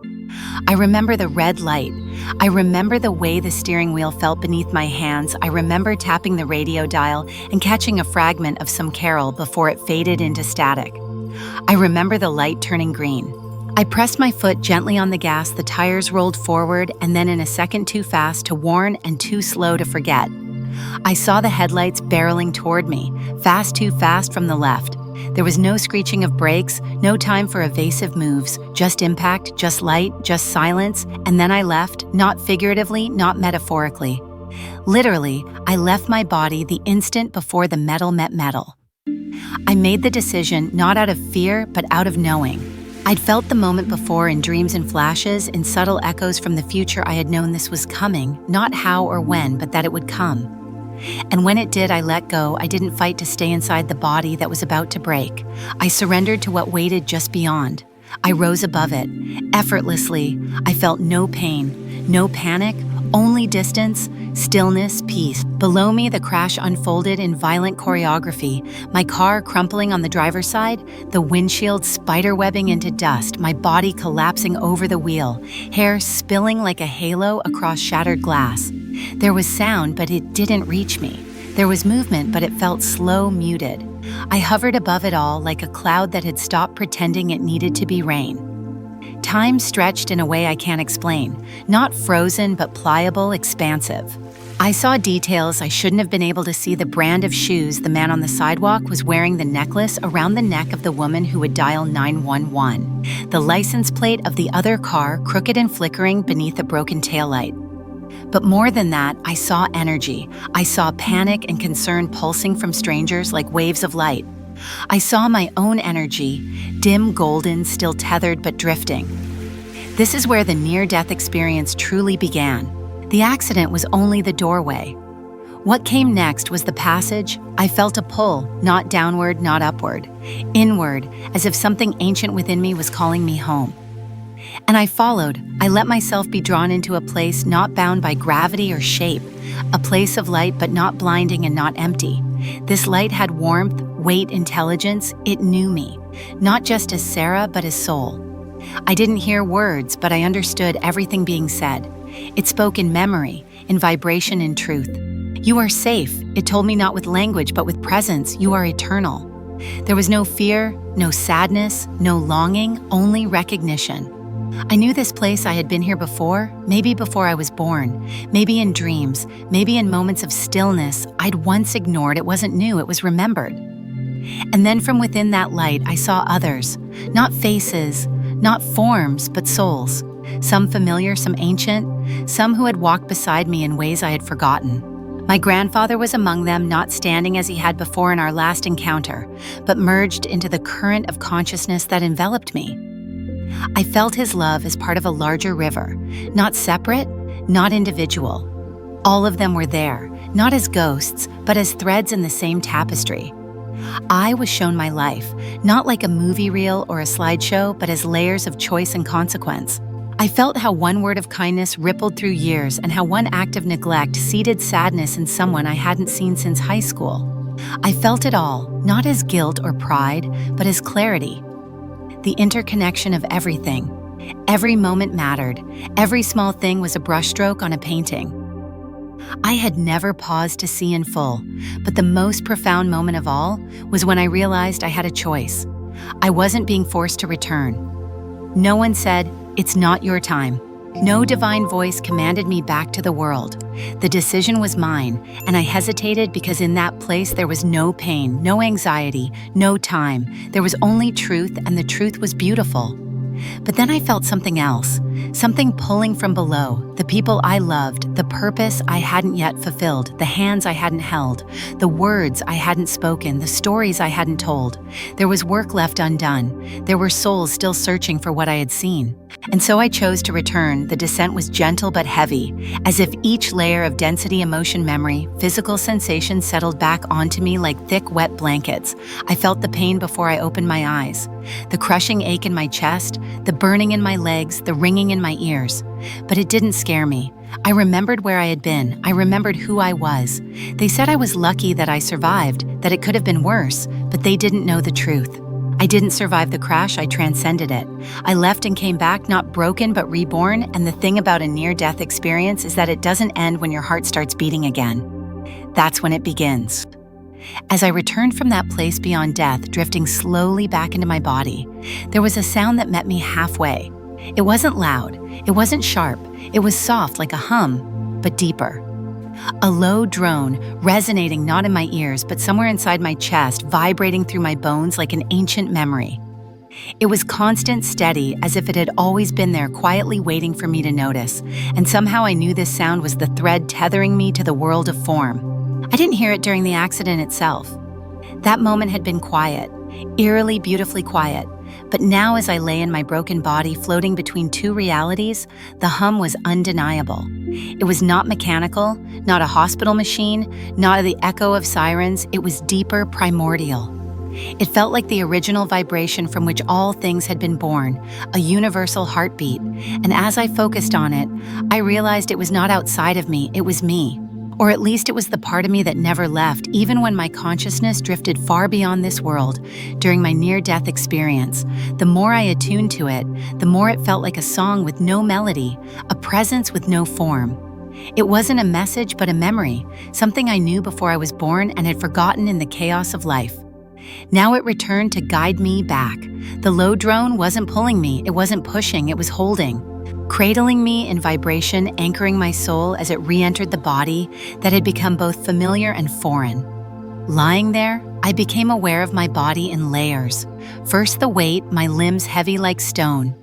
I remember the red light. I remember the way the steering wheel felt beneath my hands. I remember tapping the radio dial and catching a fragment of some carol before it faded into static. I remember the light turning green. I pressed my foot gently on the gas, the tires rolled forward, and then in a second too fast to warn and too slow to forget. I saw the headlights barreling toward me, fast, too fast from the left. There was no screeching of brakes, no time for evasive moves, just impact, just light, just silence, and then I left, not figuratively, not metaphorically. Literally, I left my body the instant before the metal met metal. I made the decision not out of fear, but out of knowing. I'd felt the moment before in dreams and flashes, in subtle echoes from the future. I had known this was coming, not how or when, but that it would come. And when it did, I let go. I didn't fight to stay inside the body that was about to break. I surrendered to what waited just beyond. I rose above it. Effortlessly, I felt no pain, no panic, only distance, stillness, peace. Below me, the crash unfolded in violent choreography, my car crumpling on the driver's side, the windshield spiderwebbing into dust, my body collapsing over the wheel, hair spilling like a halo across shattered glass. There was sound, but it didn't reach me. There was movement, but it felt slow, muted. I hovered above it all like a cloud that had stopped pretending it needed to be rain. Time stretched in a way I can't explain, not frozen, but pliable, expansive. I saw details I shouldn't have been able to see: the brand of shoes the man on the sidewalk was wearing, the necklace around the neck of the woman who would dial 911, the license plate of the other car crooked and flickering beneath a broken taillight. But more than that, I saw energy. I saw panic and concern pulsing from strangers like waves of light. I saw my own energy, dim, golden, still tethered but drifting. This is where the near-death experience truly began. The accident was only the doorway. What came next was the passage. I felt a pull, not downward, not upward, inward, as if something ancient within me was calling me home. And I followed. I let myself be drawn into a place not bound by gravity or shape, a place of light but not blinding and not empty. This light had warmth, weight, intelligence. It knew me, not just as Sara, but as soul. I didn't hear words, but I understood everything being said. It spoke in memory, in vibration, in truth. You are safe, it told me, not with language, but with presence. You are eternal. There was no fear, no sadness, no longing, only recognition. I knew this place. I had been here before, maybe before I was born, maybe in dreams, maybe in moments of stillness I'd once ignored. It wasn't new, it was remembered. And then from within that light, I saw others, not faces, not forms, but souls. Some familiar, some ancient, some who had walked beside me in ways I had forgotten. My grandfather was among them, not standing as he had before in our last encounter, but merged into the current of consciousness that enveloped me. I felt his love as part of a larger river, not separate, not individual. All of them were there, not as ghosts, but as threads in the same tapestry. I was shown my life, not like a movie reel or a slideshow, but as layers of choice and consequence. I felt how one word of kindness rippled through years and how one act of neglect seeded sadness in someone I hadn't seen since high school. I felt it all, not as guilt or pride, but as clarity. The interconnection of everything. Every moment mattered. Every small thing was a brushstroke on a painting. I had never paused to see in full, but the most profound moment of all was when I realized I had a choice. I wasn't being forced to return. No one said, "It's not your time." No divine voice commanded me back to the world. The decision was mine, and I hesitated because in that place there was no pain, no anxiety, no time. There was only truth, and the truth was beautiful. But then I felt something else, something pulling from below, the people I loved, the purpose I hadn't yet fulfilled, the hands I hadn't held, the words I hadn't spoken, the stories I hadn't told. There was work left undone. There were souls still searching for what I had seen. And so I chose to return. The descent was gentle but heavy, as if each layer of density, emotion, memory, physical sensation settled back onto me like thick, wet blankets. I felt the pain before I opened my eyes, the crushing ache in my chest, the burning in my legs, the ringing in my ears. But it didn't scare me. I remembered where I had been. I remembered who I was. They said I was lucky that I survived, that it could have been worse, but they didn't know the truth. I didn't survive the crash, I transcended it. I left and came back, not broken but reborn, and the thing about a near-death experience is that it doesn't end when your heart starts beating again. That's when it begins. As I returned from that place beyond death, drifting slowly back into my body, there was a sound that met me halfway. It wasn't loud, it wasn't sharp, it was soft like a hum, but deeper. A low drone, resonating not in my ears, but somewhere inside my chest, vibrating through my bones like an ancient memory. It was constant, steady, as if it had always been there, quietly waiting for me to notice, and somehow I knew this sound was the thread tethering me to the world of form. I didn't hear it during the accident itself. That moment had been quiet, eerily, beautifully quiet. But now as I lay in my broken body floating between two realities, the hum was undeniable. It was not mechanical, not a hospital machine, not the echo of sirens. It was deeper, primordial. It felt like the original vibration from which all things had been born, a universal heartbeat. And as I focused on it, I realized it was not outside of me, it was me. Or at least it was the part of me that never left, even when my consciousness drifted far beyond this world. During my near-death experience, the more I attuned to it, the more it felt like a song with no melody, a presence with no form. It wasn't a message, but a memory, something I knew before I was born and had forgotten in the chaos of life. Now it returned to guide me back. The low drone wasn't pulling me, it wasn't pushing, it was holding. Cradling me in vibration, anchoring my soul as it re-entered the body that had become both familiar and foreign. Lying there, I became aware of my body in layers. First the weight, my limbs heavy like stone.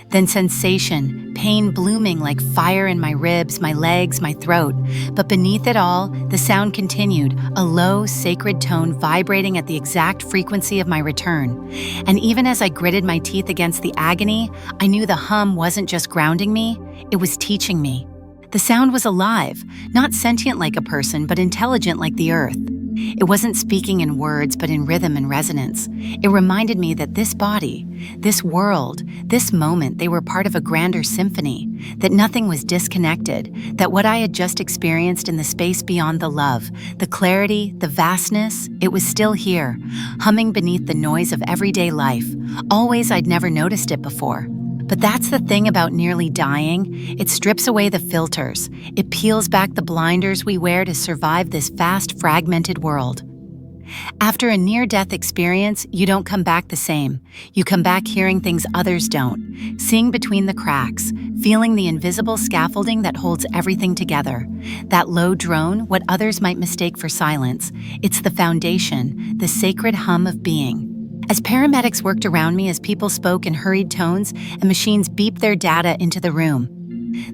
Then sensation, pain blooming like fire in my ribs, my legs, my throat. But beneath it all, the sound continued, a low, sacred tone vibrating at the exact frequency of my return. And even as I gritted my teeth against the agony, I knew the hum wasn't just grounding me, it was teaching me. The sound was alive, not sentient like a person, but intelligent like the earth. It wasn't speaking in words, but in rhythm and resonance. It reminded me that this body, this world, this moment, they were part of a grander symphony, that nothing was disconnected, that what I had just experienced in the space beyond the love, the clarity, the vastness, it was still here, humming beneath the noise of everyday life. Always I'd never noticed it before. But that's the thing about nearly dying. It strips away the filters. It peels back the blinders we wear to survive this fast, fragmented world. After a near-death experience, you don't come back the same. You come back hearing things others don't, seeing between the cracks, feeling the invisible scaffolding that holds everything together. That low drone, what others might mistake for silence, it's the foundation, the sacred hum of being. As paramedics worked around me, as people spoke in hurried tones and machines beeped their data into the room,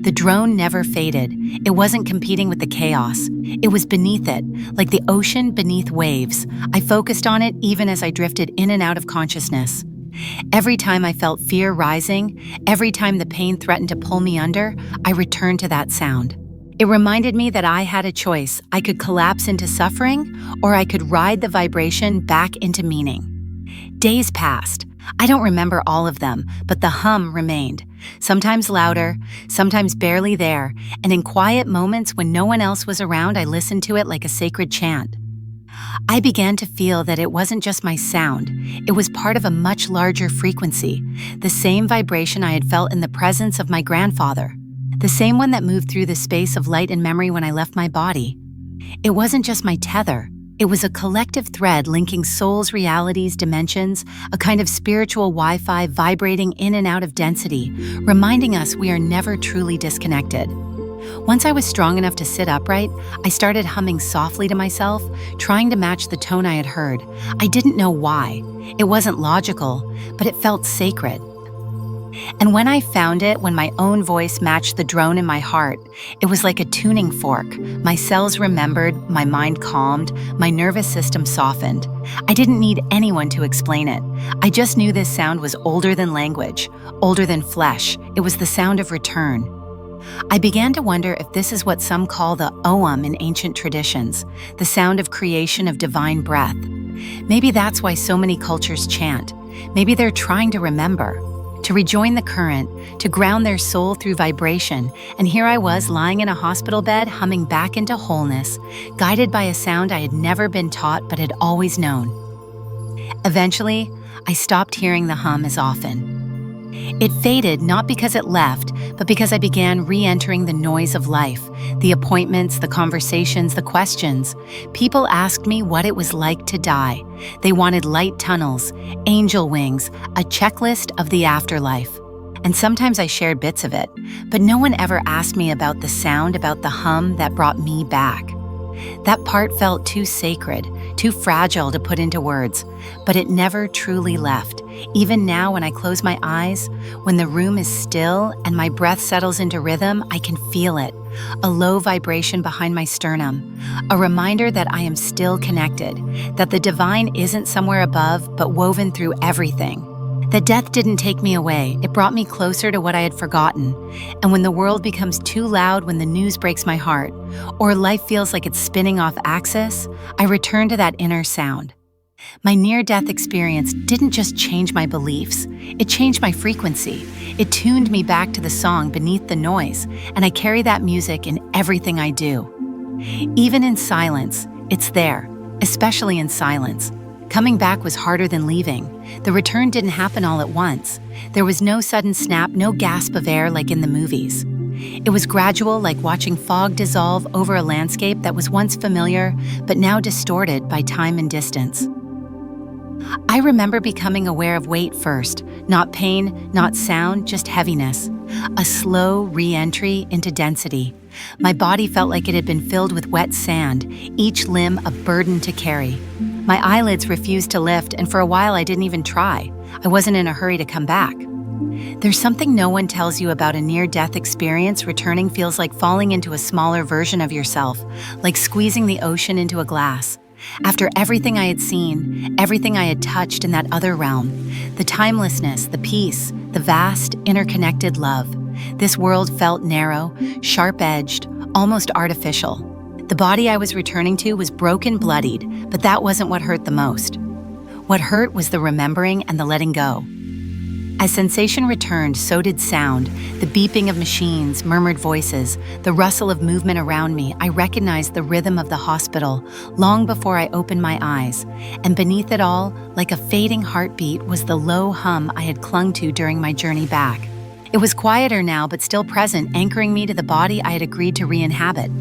the drone never faded. It wasn't competing with the chaos. It was beneath it, like the ocean beneath waves. I focused on it even as I drifted in and out of consciousness. Every time I felt fear rising, every time the pain threatened to pull me under, I returned to that sound. It reminded me that I had a choice. I could collapse into suffering, or I could ride the vibration back into meaning. Days passed. I don't remember all of them, but the hum remained. Sometimes louder, sometimes barely there, and in quiet moments when no one else was around, I listened to it like a sacred chant. I began to feel that it wasn't just my sound. It was part of a much larger frequency, the same vibration I had felt in the presence of my grandfather, the same one that moved through the space of light and memory when I left my body. It wasn't just my tether. It was a collective thread linking souls, realities, dimensions, a kind of spiritual Wi-Fi vibrating in and out of density, reminding us we are never truly disconnected. Once I was strong enough to sit upright, I started humming softly to myself, trying to match the tone I had heard. I didn't know why. It wasn't logical, but it felt sacred. And when I found it, when my own voice matched the drone in my heart, it was like a tuning fork. My cells remembered, my mind calmed, my nervous system softened. I didn't need anyone to explain it. I just knew this sound was older than language, older than flesh. It was the sound of return. I began to wonder if this is what some call the Om in ancient traditions, the sound of creation of divine breath. Maybe that's why so many cultures chant. Maybe they're trying to remember, to rejoin the current, to ground their soul through vibration. And here I was lying in a hospital bed, humming back into wholeness, guided by a sound I had never been taught but had always known. Eventually, I stopped hearing the hum as often. It faded not because it left, but because I began re-entering the noise of life, the appointments, the conversations, the questions. People asked me what it was like to die. They wanted light tunnels, angel wings, a checklist of the afterlife. And sometimes I shared bits of it, but no one ever asked me about the sound, about the hum that brought me back. That part felt too sacred, too fragile to put into words, but it never truly left. Even now, when I close my eyes, when the room is still and my breath settles into rhythm, I can feel it, a low vibration behind my sternum, a reminder that I am still connected, that the divine isn't somewhere above, but woven through everything. That death didn't take me away, it brought me closer to what I had forgotten. And when the world becomes too loud, when the news breaks my heart, or life feels like it's spinning off axis, I return to that inner sound. My near-death experience didn't just change my beliefs, it changed my frequency. It tuned me back to the song beneath the noise, and I carry that music in everything I do. Even in silence, it's there, especially in silence. Coming back was harder than leaving. The return didn't happen all at once. There was no sudden snap, no gasp of air like in the movies. It was gradual, like watching fog dissolve over a landscape that was once familiar, but now distorted by time and distance. I remember becoming aware of weight first, not pain, not sound, just heaviness. A slow re-entry into density. My body felt like it had been filled with wet sand, each limb a burden to carry. My eyelids refused to lift, and for a while I didn't even try. I wasn't in a hurry to come back. There's something no one tells you about a near-death experience. Returning feels like falling into a smaller version of yourself, like squeezing the ocean into a glass. After everything I had seen, everything I had touched in that other realm, the timelessness, the peace, the vast, interconnected love, this world felt narrow, sharp-edged, almost artificial. The body I was returning to was broken, bloodied, but that wasn't what hurt the most. What hurt was the remembering and the letting go. As sensation returned, so did sound, the beeping of machines, murmured voices, the rustle of movement around me. I recognized the rhythm of the hospital long before I opened my eyes, and beneath it all, like a fading heartbeat, was the low hum I had clung to during my journey back. It was quieter now, but still present, anchoring me to the body I had agreed to re-inhabit.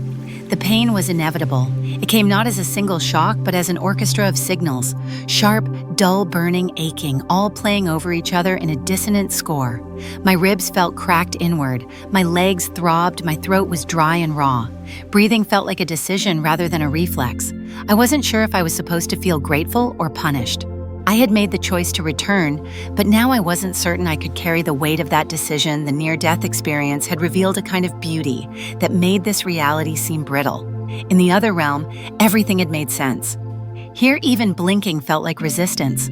The pain was inevitable. It came not as a single shock, but as an orchestra of signals, sharp, dull, burning, aching, all playing over each other in a dissonant score. My ribs felt cracked inward, my legs throbbed, my throat was dry and raw. Breathing felt like a decision rather than a reflex. I wasn't sure if I was supposed to feel grateful or punished. I had made the choice to return, but now I wasn't certain I could carry the weight of that decision. The near-death experience had revealed a kind of beauty that made this reality seem brittle. In the other realm, everything had made sense. Here, even blinking felt like resistance.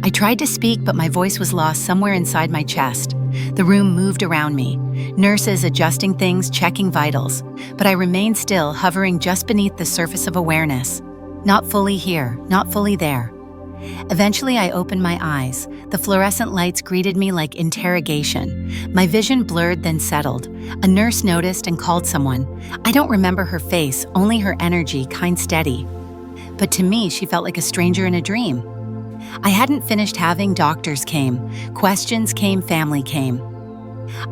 I tried to speak, but my voice was lost somewhere inside my chest. The room moved around me, nurses adjusting things, checking vitals, but I remained still, hovering just beneath the surface of awareness. Not fully here, not fully there. Eventually, I opened my eyes. The fluorescent lights greeted me like interrogation. My vision blurred, then settled. A nurse noticed and called someone. I don't remember her face, only her energy, kind, steady. But to me, she felt like a stranger in a dream. I hadn't finished having. Doctors came. Questions came, family came.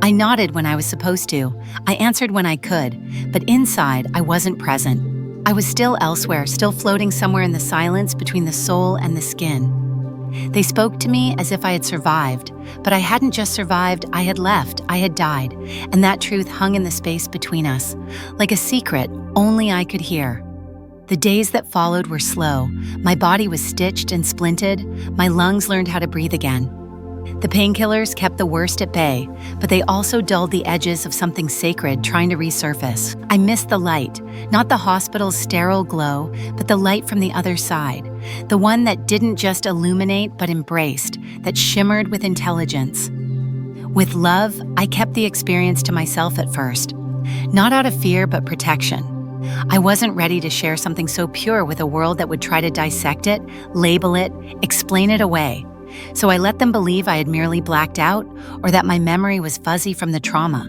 I nodded when I was supposed to. I answered when I could. But inside, I wasn't present. I was still elsewhere, still floating somewhere in the silence between the soul and the skin. They spoke to me as if I had survived, but I hadn't just survived, I had left, I had died, and that truth hung in the space between us, like a secret only I could hear. The days that followed were slow. My body was stitched and splinted, my lungs learned how to breathe again. The painkillers kept the worst at bay, but they also dulled the edges of something sacred trying to resurface. I missed the light, not the hospital's sterile glow, but the light from the other side, the one that didn't just illuminate but embraced, that shimmered with intelligence. With love, I kept the experience to myself at first, not out of fear but protection. I wasn't ready to share something so pure with a world that would try to dissect it, label it, explain it away. So I let them believe I had merely blacked out or that my memory was fuzzy from the trauma.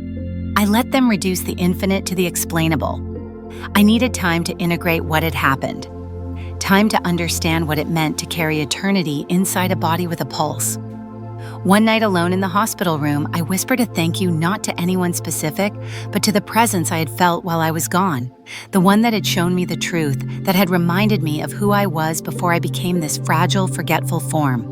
I let them reduce the infinite to the explainable. I needed time to integrate what had happened, time to understand what it meant to carry eternity inside a body with a pulse. One night alone in the hospital room, I whispered a thank you not to anyone specific, but to the presence I had felt while I was gone, the one that had shown me the truth, that had reminded me of who I was before I became this fragile, forgetful form.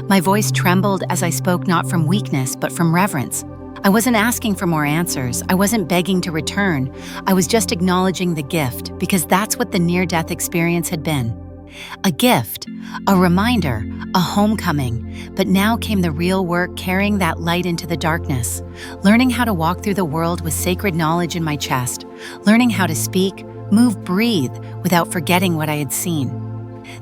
My voice trembled as I spoke not from weakness, but from reverence. I wasn't asking for more answers. I wasn't begging to return. I was just acknowledging the gift, because that's what the near-death experience had been. A gift, a reminder, a homecoming, but now came the real work, carrying that light into the darkness, learning how to walk through the world with sacred knowledge in my chest, learning how to speak, move, breathe, without forgetting what I had seen.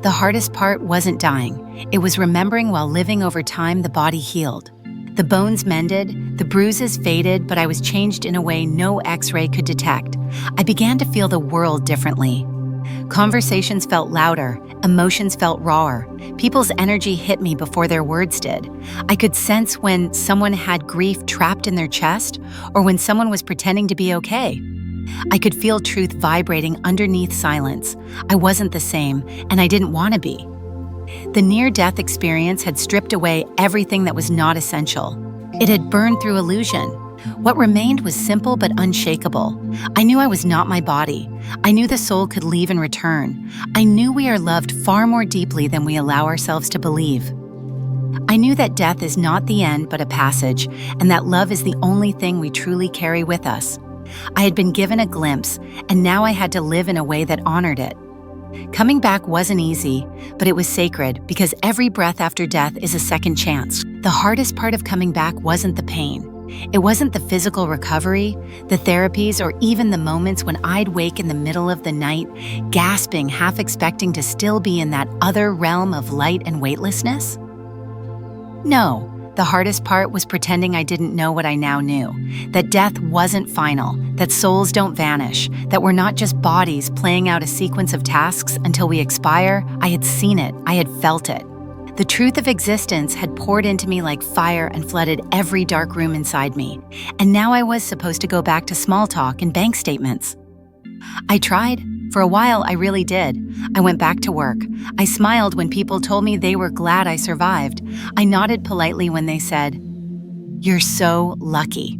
The hardest part wasn't dying. It was remembering while living. Over time, the body healed. The bones mended, the bruises faded, but I was changed in a way no X-ray could detect. I began to feel the world differently. Conversations felt louder, emotions felt rawer. People's energy hit me before their words did. I could sense when someone had grief trapped in their chest or when someone was pretending to be okay. I could feel truth vibrating underneath silence. I wasn't the same, and I didn't want to be. The near-death experience had stripped away everything that was not essential. It had burned through illusion. What remained was simple but unshakable. I knew I was not my body. I knew the soul could leave and return. I knew we are loved far more deeply than we allow ourselves to believe. I knew that death is not the end but a passage, and that love is the only thing we truly carry with us. I had been given a glimpse, and now I had to live in a way that honored it. Coming back wasn't easy, but it was sacred, because every breath after death is a second chance. The hardest part of coming back wasn't the pain. It wasn't the physical recovery, the therapies, or even the moments when I'd wake in the middle of the night, gasping, half expecting to still be in that other realm of light and weightlessness. No. The hardest part was pretending I didn't know what I now knew, that death wasn't final, that souls don't vanish, that we're not just bodies playing out a sequence of tasks until we expire. I had seen it, I had felt it. The truth of existence had poured into me like fire and flooded every dark room inside me, and now I was supposed to go back to small talk and bank statements. I tried. For a while, I really did. I went back to work. I smiled when people told me they were glad I survived. I nodded politely when they said, "You're so lucky."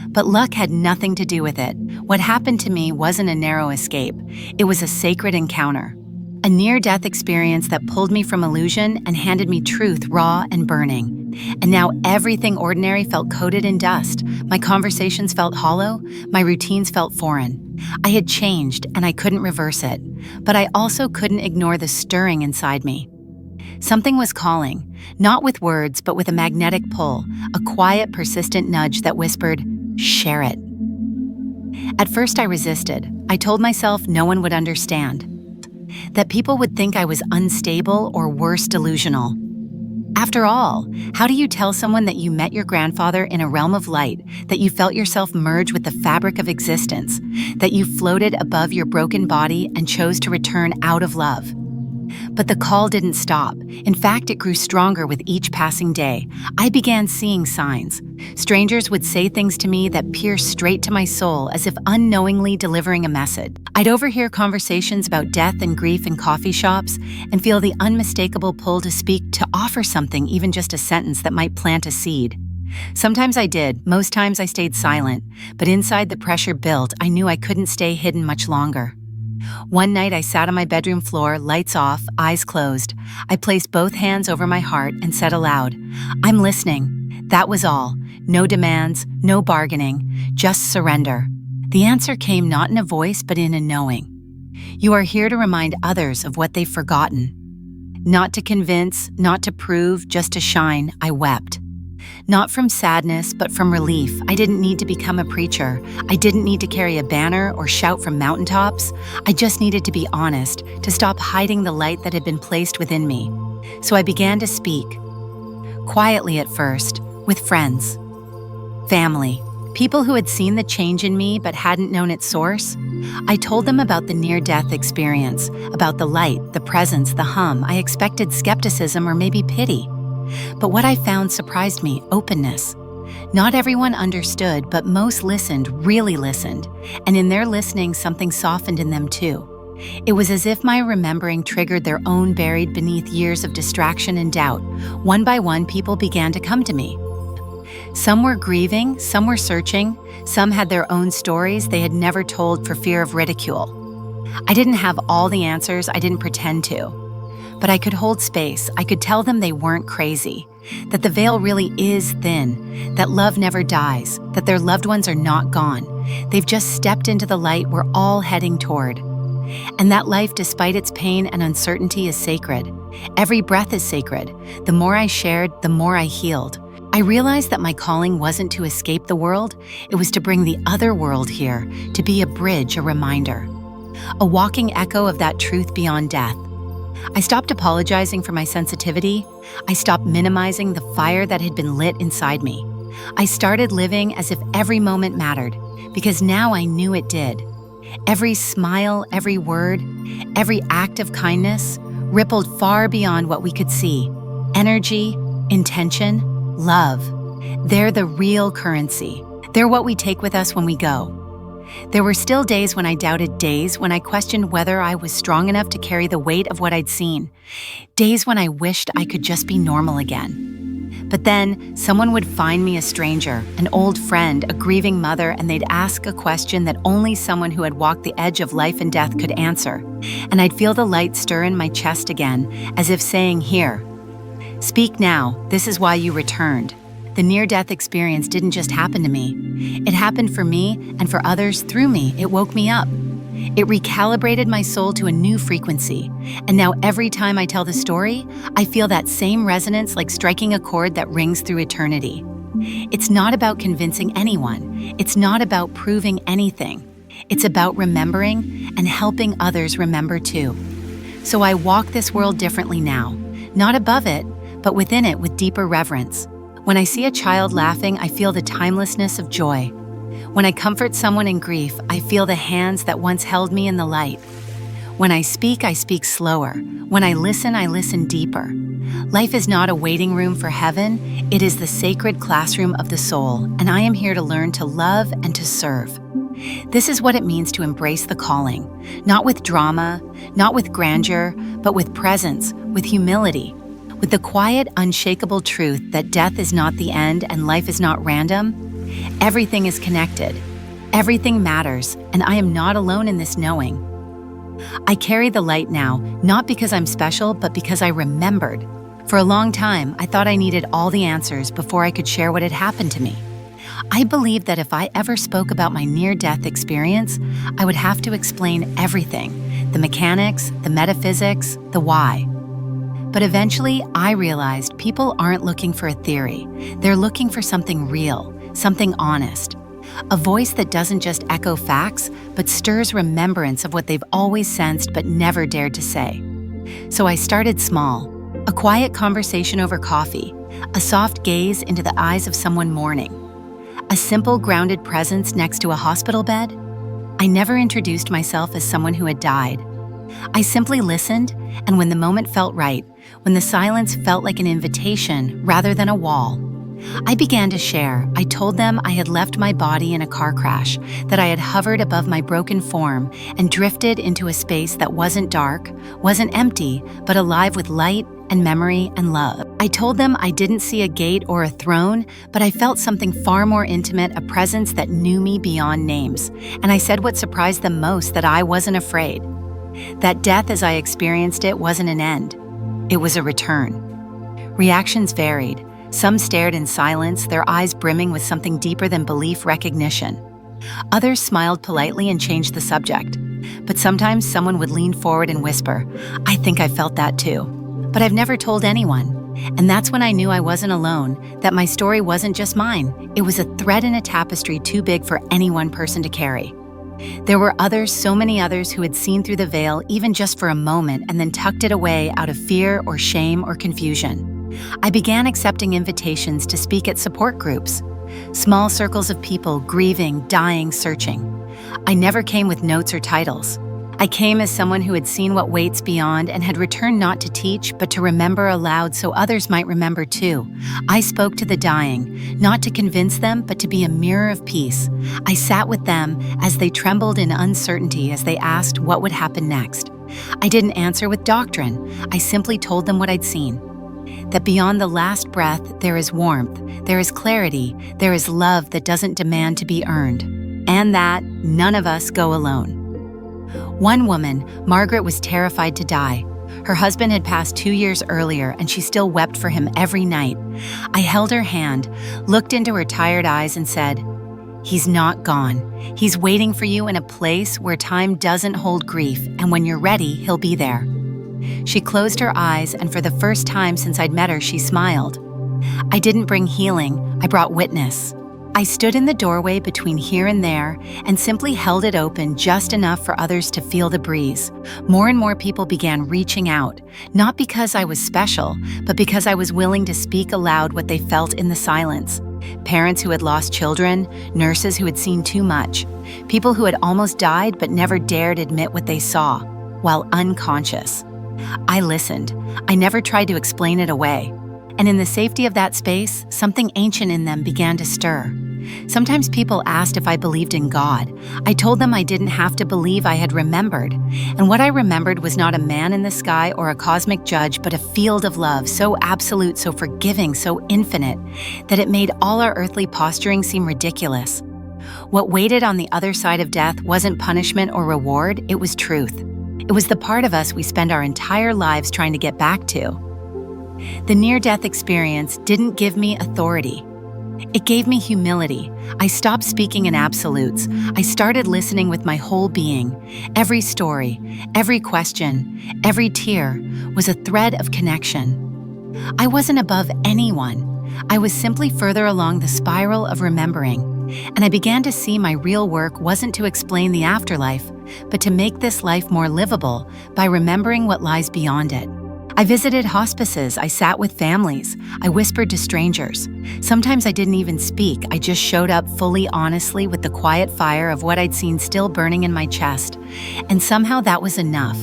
But luck had nothing to do with it. What happened to me wasn't a narrow escape. It was a sacred encounter. A near-death experience that pulled me from illusion and handed me truth raw and burning. And now everything ordinary felt coated in dust. My conversations felt hollow. My routines felt foreign. I had changed, and I couldn't reverse it. But I also couldn't ignore the stirring inside me. Something was calling, not with words, but with a magnetic pull, a quiet, persistent nudge that whispered, "Share it." At first I resisted. I told myself no one would understand, that people would think I was unstable or worse, delusional. After all, how do you tell someone that you met your grandfather in a realm of light, that you felt yourself merge with the fabric of existence, that you floated above your broken body and chose to return out of love? But the call didn't stop. In fact, it grew stronger with each passing day. I began seeing signs. Strangers would say things to me that pierced straight to my soul, as if unknowingly delivering a message. I'd overhear conversations about death and grief in coffee shops and feel the unmistakable pull to speak, to offer something, even just a sentence that might plant a seed. Sometimes I did. Most times I stayed silent. But inside, the pressure built. I knew I couldn't stay hidden much longer. One night I sat on my bedroom floor, lights off, eyes closed. I placed both hands over my heart and said aloud, "I'm listening." That was all. No demands, no bargaining, just surrender. The answer came not in a voice but in a knowing. You are here to remind others of what they've forgotten. Not to convince, not to prove, just to shine, I wept. Not from sadness, but from relief. I didn't need to become a preacher. I didn't need to carry a banner or shout from mountaintops. I just needed to be honest, to stop hiding the light that had been placed within me. So I began to speak. Quietly at first, with friends, family, people who had seen the change in me but hadn't known its source. I told them about the near-death experience, about the light, the presence, the hum. I expected skepticism or maybe pity. But what I found surprised me: openness. Not everyone understood, but most listened, really listened. And in their listening, something softened in them too. It was as if my remembering triggered their own buried beneath years of distraction and doubt. One by one, people began to come to me. Some were grieving, some were searching, some had their own stories they had never told for fear of ridicule. I didn't have all the answers, I didn't pretend to. But I could hold space. I could tell them they weren't crazy, that the veil really is thin, that love never dies, that their loved ones are not gone. They've just stepped into the light we're all heading toward. And that life, despite its pain and uncertainty, is sacred. Every breath is sacred. The more I shared, the more I healed. I realized that my calling wasn't to escape the world, it was to bring the other world here, to be a bridge, a reminder, a walking echo of that truth beyond death. I stopped apologizing for my sensitivity. I stopped minimizing the fire that had been lit inside me. I started living as if every moment mattered, because now I knew it did. Every smile, every word, every act of kindness rippled far beyond what we could see. Energy, intention, love. They're the real currency. They're what we take with us when we go. There were still days when I doubted, days when I questioned whether I was strong enough to carry the weight of what I'd seen, days when I wished I could just be normal again. But then someone would find me a stranger, an old friend, a grieving mother, and they'd ask a question that only someone who had walked the edge of life and death could answer. And I'd feel the light stir in my chest again, as if saying, "Here, speak now, this is why you returned." The near-death experience didn't just happen to me. It happened for me and for others through me. It woke me up. It recalibrated my soul to a new frequency. And now every time I tell the story, I feel that same resonance, like striking a chord that rings through eternity. It's not about convincing anyone. It's not about proving anything. It's about remembering and helping others remember too. So I walk this world differently now, not above it, but within it with deeper reverence. When I see a child laughing, I feel the timelessness of joy. When I comfort someone in grief, I feel the hands that once held me in the light. When I speak slower. When I listen deeper. Life is not a waiting room for heaven, it is the sacred classroom of the soul, and I am here to learn to love and to serve. This is what it means to embrace the calling, not with drama, not with grandeur, but with presence, with humility. With the quiet, unshakable truth that death is not the end and life is not random, everything is connected, everything matters, and I am not alone in this knowing. I carry the light now, not because I'm special, but because I remembered. For a long time, I thought I needed all the answers before I could share what had happened to me. I believed that if I ever spoke about my near-death experience, I would have to explain everything, the mechanics, the metaphysics, the why. But eventually, I realized people aren't looking for a theory. They're looking for something real, something honest. A voice that doesn't just echo facts, but stirs remembrance of what they've always sensed but never dared to say. So I started small. A quiet conversation over coffee, a soft gaze into the eyes of someone mourning, a simple, grounded presence next to a hospital bed. I never introduced myself as someone who had died. I simply listened, and when the moment felt right, when the silence felt like an invitation rather than a wall, I began to share. I told them I had left my body in a car crash, that I had hovered above my broken form and drifted into a space that wasn't dark, wasn't empty, but alive with light and memory and love. I told them I didn't see a gate or a throne, but I felt something far more intimate, a presence that knew me beyond names. And I said what surprised them most, that I wasn't afraid. That death as I experienced it wasn't an end. It was a return. Reactions varied. Some stared in silence, their eyes brimming with something deeper than belief, recognition. Others smiled politely and changed the subject. But sometimes someone would lean forward and whisper, "I think I felt that too." but I've never told anyone. And that's when I knew I wasn't alone, that my story wasn't just mine. It was a thread in a tapestry too big for any one person to carry. There were others, so many others, who had seen through the veil even just for a moment and then tucked it away out of fear or shame or confusion. I began accepting invitations to speak at support groups, small circles of people grieving, dying, searching. I never came with notes or titles. I came as someone who had seen what waits beyond and had returned not to teach, but to remember aloud so others might remember too. I spoke to the dying, not to convince them, but to be a mirror of peace. I sat with them as they trembled in uncertainty as they asked what would happen next. I didn't answer with doctrine. I simply told them what I'd seen. That beyond the last breath, there is warmth, there is clarity, there is love that doesn't demand to be earned, and that none of us go alone. One woman, Margaret, was terrified to die. Her husband had passed 2 years earlier, and she still wept for him every night. I held her hand, looked into her tired eyes, and said, "He's not gone. He's waiting for you in a place where time doesn't hold grief, and when you're ready, he'll be there." She closed her eyes, and for the first time since I'd met her, she smiled. I didn't bring healing, I brought witness. I stood in the doorway between here and there and simply held it open just enough for others to feel the breeze. More and more people began reaching out, not because I was special, but because I was willing to speak aloud what they felt in the silence. Parents who had lost children, nurses who had seen too much, people who had almost died but never dared admit what they saw, while unconscious. I listened. I never tried to explain it away. And in the safety of that space, something ancient in them began to stir. Sometimes people asked if I believed in God. I told them I didn't have to believe, I had remembered. And what I remembered was not a man in the sky or a cosmic judge, but a field of love, so absolute, so forgiving, so infinite, that it made all our earthly posturing seem ridiculous. What waited on the other side of death wasn't punishment or reward, it was truth. It was the part of us we spend our entire lives trying to get back to. The near-death experience didn't give me authority. It gave me humility. I stopped speaking in absolutes. I started listening with my whole being. Every story, every question, every tear was a thread of connection. I wasn't above anyone. I was simply further along the spiral of remembering. And I began to see my real work wasn't to explain the afterlife, but to make this life more livable by remembering what lies beyond it. I visited hospices, I sat with families, I whispered to strangers. Sometimes I didn't even speak, I just showed up fully honestly with the quiet fire of what I'd seen still burning in my chest. And somehow that was enough.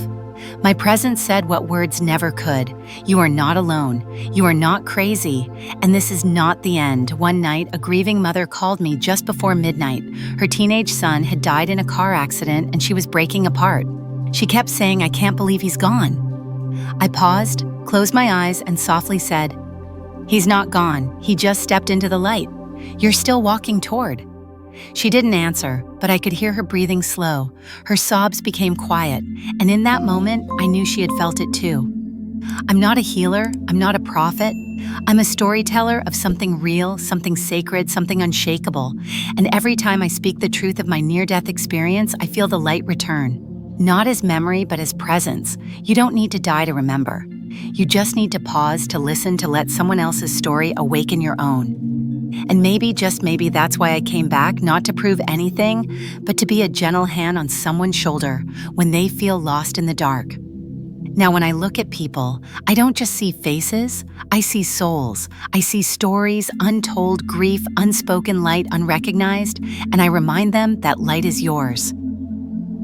My presence said what words never could. You are not alone. You are not crazy. And this is not the end. One night, a grieving mother called me just before midnight. Her teenage son had died in a car accident and she was breaking apart. She kept saying, "I can't believe he's gone." I paused, closed my eyes, and softly said, "He's not gone. He just stepped into the light. You're still walking toward." She didn't answer, but I could hear her breathing slow. Her sobs became quiet, and in that moment, I knew she had felt it too. I'm not a healer. I'm not a prophet. I'm a storyteller of something real, something sacred, something unshakable. And every time I speak the truth of my near-death experience, I feel the light return. Not as memory, but as presence. You don't need to die to remember. You just need to pause, to listen, to let someone else's story awaken your own. And maybe, just maybe, that's why I came back, not to prove anything, but to be a gentle hand on someone's shoulder when they feel lost in the dark. Now, when I look at people, I don't just see faces, I see souls. I see stories, untold grief, unspoken light, unrecognized, and I remind them that light is yours.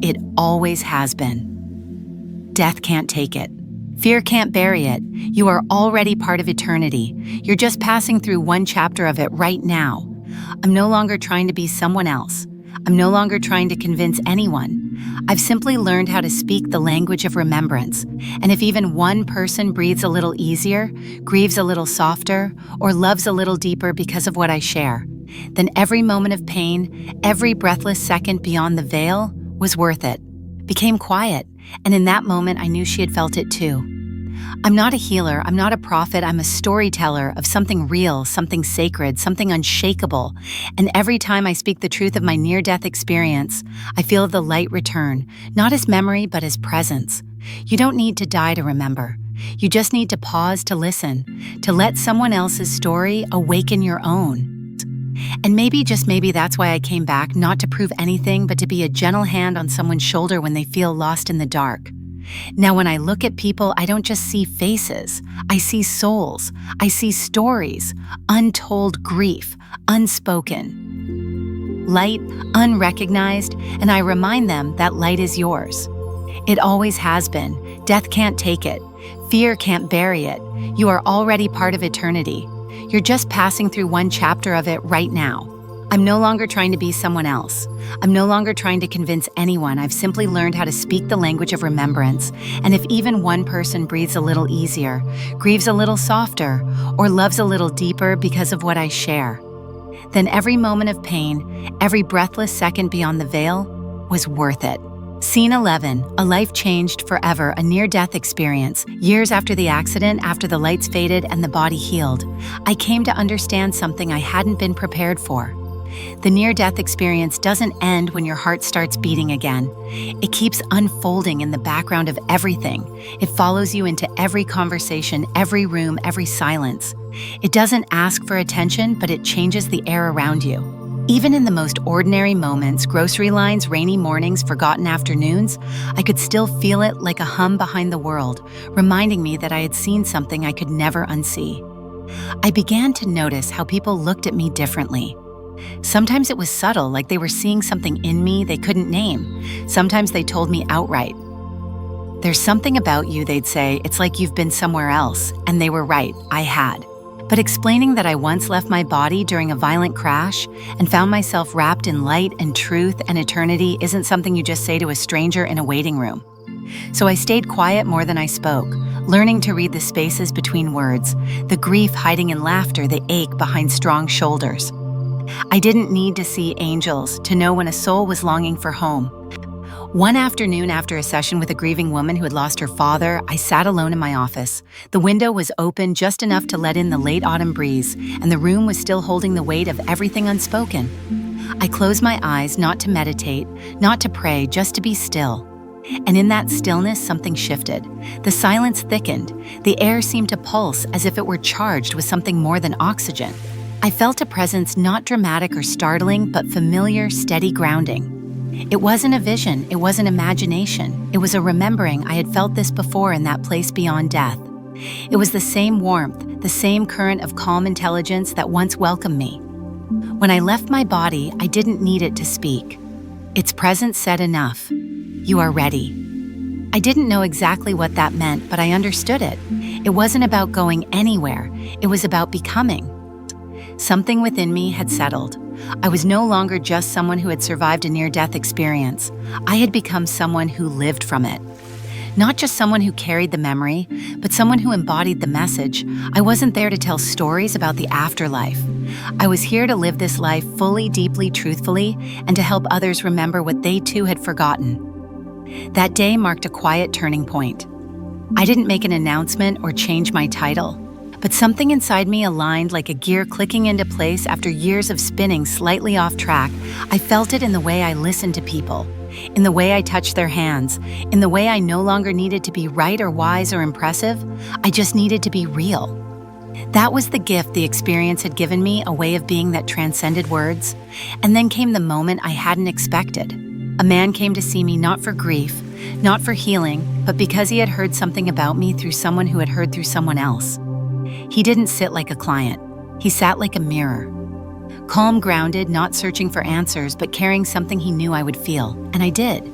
It always has been. Death can't take it. Fear can't bury it. You are already part of eternity. You're just passing through one chapter of it right now. I'm no longer trying to be someone else. I'm no longer trying to convince anyone. I've simply learned how to speak the language of remembrance. And if even one person breathes a little easier, grieves a little softer, or loves a little deeper because of what I share, then every moment of pain, every breathless second beyond the veil, was worth it, became quiet, and in that moment I knew she had felt it too. I'm not a healer, I'm not a prophet, I'm a storyteller of something real, something sacred, something unshakable, and every time I speak the truth of my near-death experience, I feel the light return, not as memory but as presence. You don't need to die to remember. You just need to pause to listen, to let someone else's story awaken your own. And maybe, just maybe, that's why I came back, not to prove anything, but to be a gentle hand on someone's shoulder when they feel lost in the dark. Now, when I look at people, I don't just see faces. I see souls. I see stories, untold grief, unspoken. Light, unrecognized, and I remind them that light is yours. It always has been. Death can't take it. Fear can't bury it. You are already part of eternity. You're just passing through one chapter of it right now. I'm no longer trying to be someone else. I'm no longer trying to convince anyone. I've simply learned how to speak the language of remembrance. And if even one person breathes a little easier, grieves a little softer, or loves a little deeper because of what I share, then every moment of pain, every breathless second beyond the veil, was worth it. Scene 11, a life changed forever, a near-death experience. Years after the accident, after the lights faded and the body healed, I came to understand something I hadn't been prepared for. The near-death experience doesn't end when your heart starts beating again. It keeps unfolding in the background of everything. It follows you into every conversation, every room, every silence. It doesn't ask for attention, but it changes the air around you. Even in the most ordinary moments, grocery lines, rainy mornings, forgotten afternoons, I could still feel it like a hum behind the world, reminding me that I had seen something I could never unsee. I began to notice how people looked at me differently. Sometimes it was subtle, like they were seeing something in me they couldn't name. Sometimes they told me outright, "There's something about you," they'd say. "It's like you've been somewhere else." And they were right, I had. But explaining that I once left my body during a violent crash and found myself wrapped in light and truth and eternity isn't something you just say to a stranger in a waiting room. So I stayed quiet more than I spoke, learning to read the spaces between words, the grief hiding in laughter, the ache behind strong shoulders. I didn't need to see angels to know when a soul was longing for home. One afternoon, after a session with a grieving woman who had lost her father, I sat alone in my office. The window was open just enough to let in the late autumn breeze, and the room was still holding the weight of everything unspoken. I closed my eyes, not to meditate, not to pray, just to be still. And in that stillness, something shifted. The silence thickened. The air seemed to pulse as if it were charged with something more than oxygen. I felt a presence not dramatic or startling, but familiar, steady grounding. It wasn't a vision, it wasn't imagination. It was a remembering I had felt this before in that place beyond death. It was the same warmth, the same current of calm intelligence that once welcomed me. When I left my body, I didn't need it to speak. Its presence said enough. You are ready. I didn't know exactly what that meant, but I understood it. It wasn't about going anywhere, it was about becoming. Something within me had settled. I was no longer just someone who had survived a near-death experience. I had become someone who lived from it. Not just someone who carried the memory, but someone who embodied the message. I wasn't there to tell stories about the afterlife. I was here to live this life fully, deeply, truthfully, and to help others remember what they too had forgotten. That day marked a quiet turning point. I didn't make an announcement or change my title. But something inside me aligned like a gear clicking into place after years of spinning slightly off track. I felt it in the way I listened to people, in the way I touched their hands, in the way I no longer needed to be right or wise or impressive. I just needed to be real. That was the gift the experience had given me, a way of being that transcended words. And then came the moment I hadn't expected. A man came to see me not for grief, not for healing, but because he had heard something about me through someone who had heard through someone else. He didn't sit like a client. He sat like a mirror. Calm, grounded, not searching for answers, but carrying something he knew I would feel. And I did.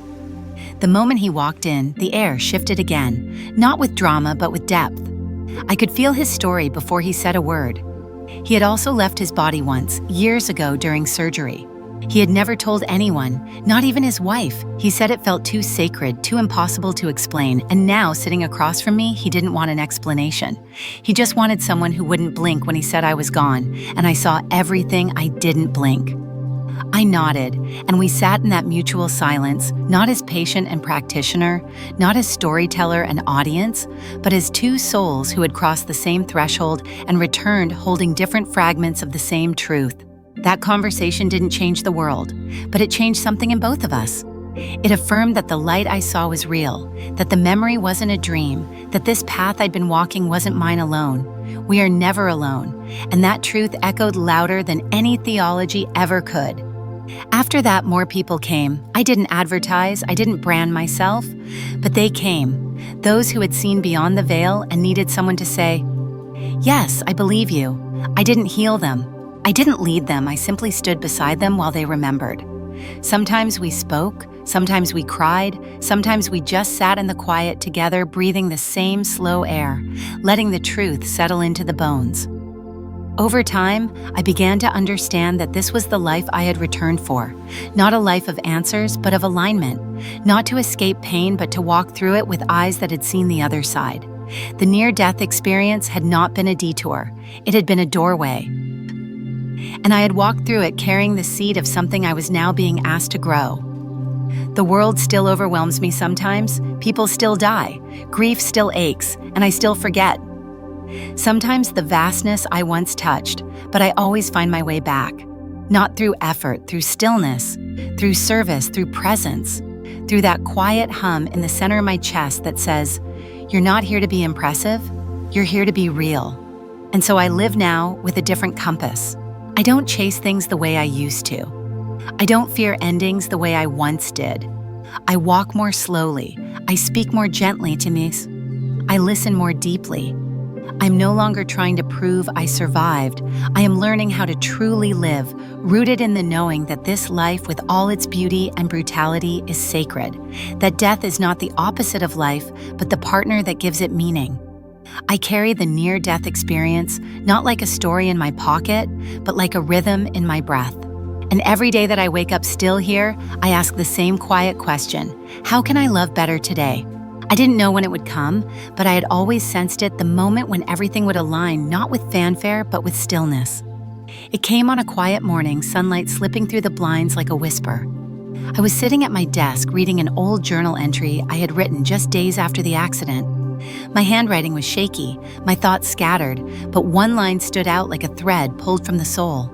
The moment he walked in, the air shifted again, not with drama, but with depth. I could feel his story before he said a word. He had also left his body once, years ago during surgery. He had never told anyone, not even his wife. He said it felt too sacred, too impossible to explain, and now, sitting across from me, he didn't want an explanation. He just wanted someone who wouldn't blink when he said I was gone, and I saw everything I didn't blink. I nodded, and we sat in that mutual silence, not as patient and practitioner, not as storyteller and audience, but as two souls who had crossed the same threshold and returned holding different fragments of the same truth. That conversation didn't change the world, but it changed something in both of us. It affirmed that the light I saw was real, that the memory wasn't a dream, that this path I'd been walking wasn't mine alone. We are never alone, and that truth echoed louder than any theology ever could. After that, more people came. I didn't advertise, I didn't brand myself, but they came. Those who had seen beyond the veil and needed someone to say, "Yes, I believe you." I didn't heal them. I didn't lead them, I simply stood beside them while they remembered. Sometimes we spoke, sometimes we cried, sometimes we just sat in the quiet together, breathing the same slow air, letting the truth settle into the bones. Over time, I began to understand that this was the life I had returned for, not a life of answers, but of alignment, not to escape pain, but to walk through it with eyes that had seen the other side. The near-death experience had not been a detour, it had been a doorway. And I had walked through it carrying the seed of something I was now being asked to grow. The world still overwhelms me sometimes, people still die, grief still aches, and I still forget. Sometimes the vastness I once touched, but I always find my way back. Not through effort, through stillness, through service, through presence, through that quiet hum in the center of my chest that says, "You're not here to be impressive, you're here to be real." And so I live now with a different compass. I don't chase things the way I used to. I don't fear endings the way I once did. I walk more slowly. I speak more gently to me. I listen more deeply. I'm no longer trying to prove I survived. I am learning how to truly live, rooted in the knowing that this life with all its beauty and brutality is sacred, that death is not the opposite of life, but the partner that gives it meaning. I carry the near-death experience not like a story in my pocket, but like a rhythm in my breath. And every day that I wake up still here, I ask the same quiet question: how can I love better today? I didn't know when it would come, but I had always sensed it, the moment when everything would align, not with fanfare, but with stillness. It came on a quiet morning, sunlight slipping through the blinds like a whisper. I was sitting at my desk reading an old journal entry I had written just days after the accident. My handwriting was shaky, my thoughts scattered, but one line stood out like a thread pulled from the soul.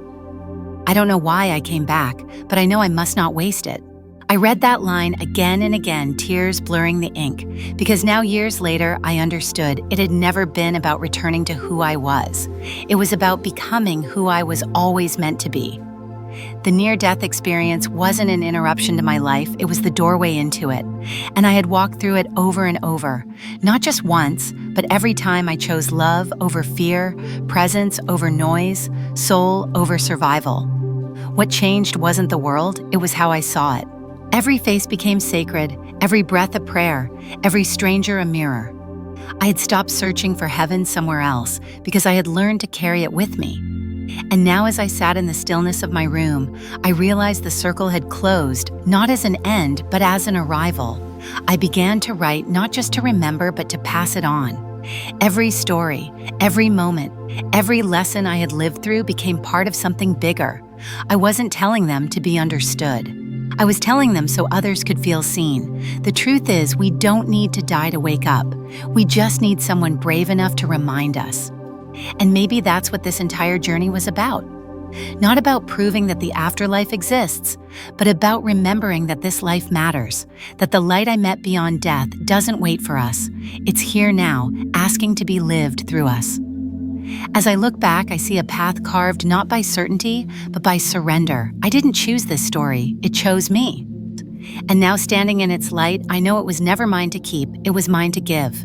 I don't know why I came back, but I know I must not waste it. I read that line again and again, tears blurring the ink, because now years later I understood it had never been about returning to who I was. It was about becoming who I was always meant to be. The near-death experience wasn't an interruption to my life, it was the doorway into it. And I had walked through it over and over, not just once, but every time I chose love over fear, presence over noise, soul over survival. What changed wasn't the world, it was how I saw it. Every face became sacred, every breath a prayer, every stranger a mirror. I had stopped searching for heaven somewhere else because I had learned to carry it with me. And now as I sat in the stillness of my room, I realized the circle had closed, not as an end, but as an arrival. I began to write not just to remember, but to pass it on. Every story, every moment, every lesson I had lived through became part of something bigger. I wasn't telling them to be understood. I was telling them so others could feel seen. The truth is, we don't need to die to wake up. We just need someone brave enough to remind us. And maybe that's what this entire journey was about. Not about proving that the afterlife exists, but about remembering that this life matters, that the light I met beyond death doesn't wait for us. It's here now, asking to be lived through us. As I look back, I see a path carved not by certainty, but by surrender. I didn't choose this story, it chose me. And now standing in its light, I know it was never mine to keep, it was mine to give.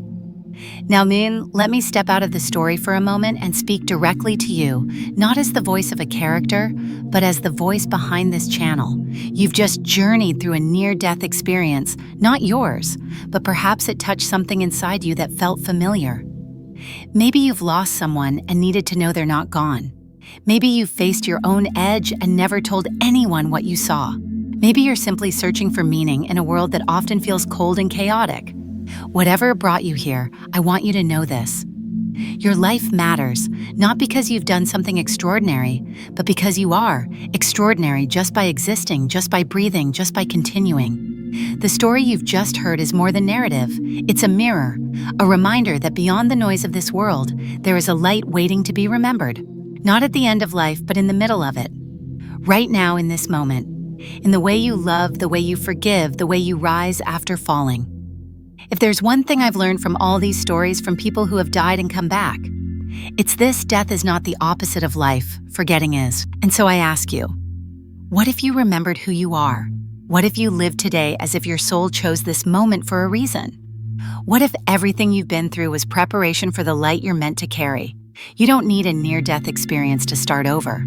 Now, Min, let me step out of the story for a moment and speak directly to you, not as the voice of a character, but as the voice behind this channel. You've just journeyed through a near-death experience, not yours, but perhaps it touched something inside you that felt familiar. Maybe you've lost someone and needed to know they're not gone. Maybe you've faced your own edge and never told anyone what you saw. Maybe you're simply searching for meaning in a world that often feels cold and chaotic. Whatever brought you here, I want you to know this. Your life matters, not because you've done something extraordinary, but because you are extraordinary just by existing, just by breathing, just by continuing. The story you've just heard is more than narrative. It's a mirror, a reminder that beyond the noise of this world, there is a light waiting to be remembered. Not at the end of life, but in the middle of it. Right now in this moment. in the way you love, the way you forgive, the way you rise after falling. If there's one thing I've learned from all these stories from people who have died and come back, it's this: death is not the opposite of life, forgetting is. And so I ask you, what if you remembered who you are? What if you lived today as if your soul chose this moment for a reason? What if everything you've been through was preparation for the light you're meant to carry? You don't need a near-death experience to start over.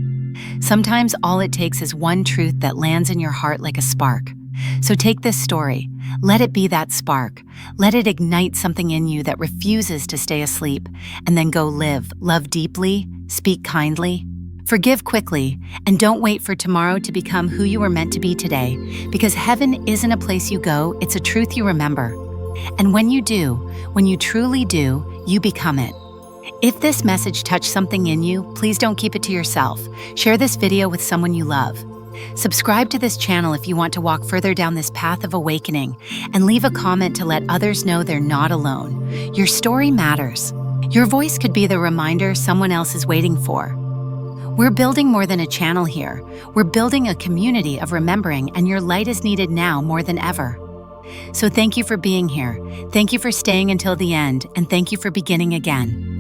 Sometimes all it takes is one truth that lands in your heart like a spark. So take this story, let it be that spark. Let it ignite something in you that refuses to stay asleep, and then go live, love deeply, speak kindly, forgive quickly, and don't wait for tomorrow to become who you were meant to be today, because heaven isn't a place you go, it's a truth you remember. And when you do, when you truly do, you become it. If this message touched something in you, please don't keep it to yourself. Share this video with someone you love. Subscribe to this channel if you want to walk further down this path of awakening, and leave a comment to let others know they're not alone. Your story matters. Your voice could be the reminder someone else is waiting for. We're building more than a channel here. We're building a community of remembering, and your light is needed now more than ever. So thank you for being here. Thank you for staying until the end, and thank you for beginning again.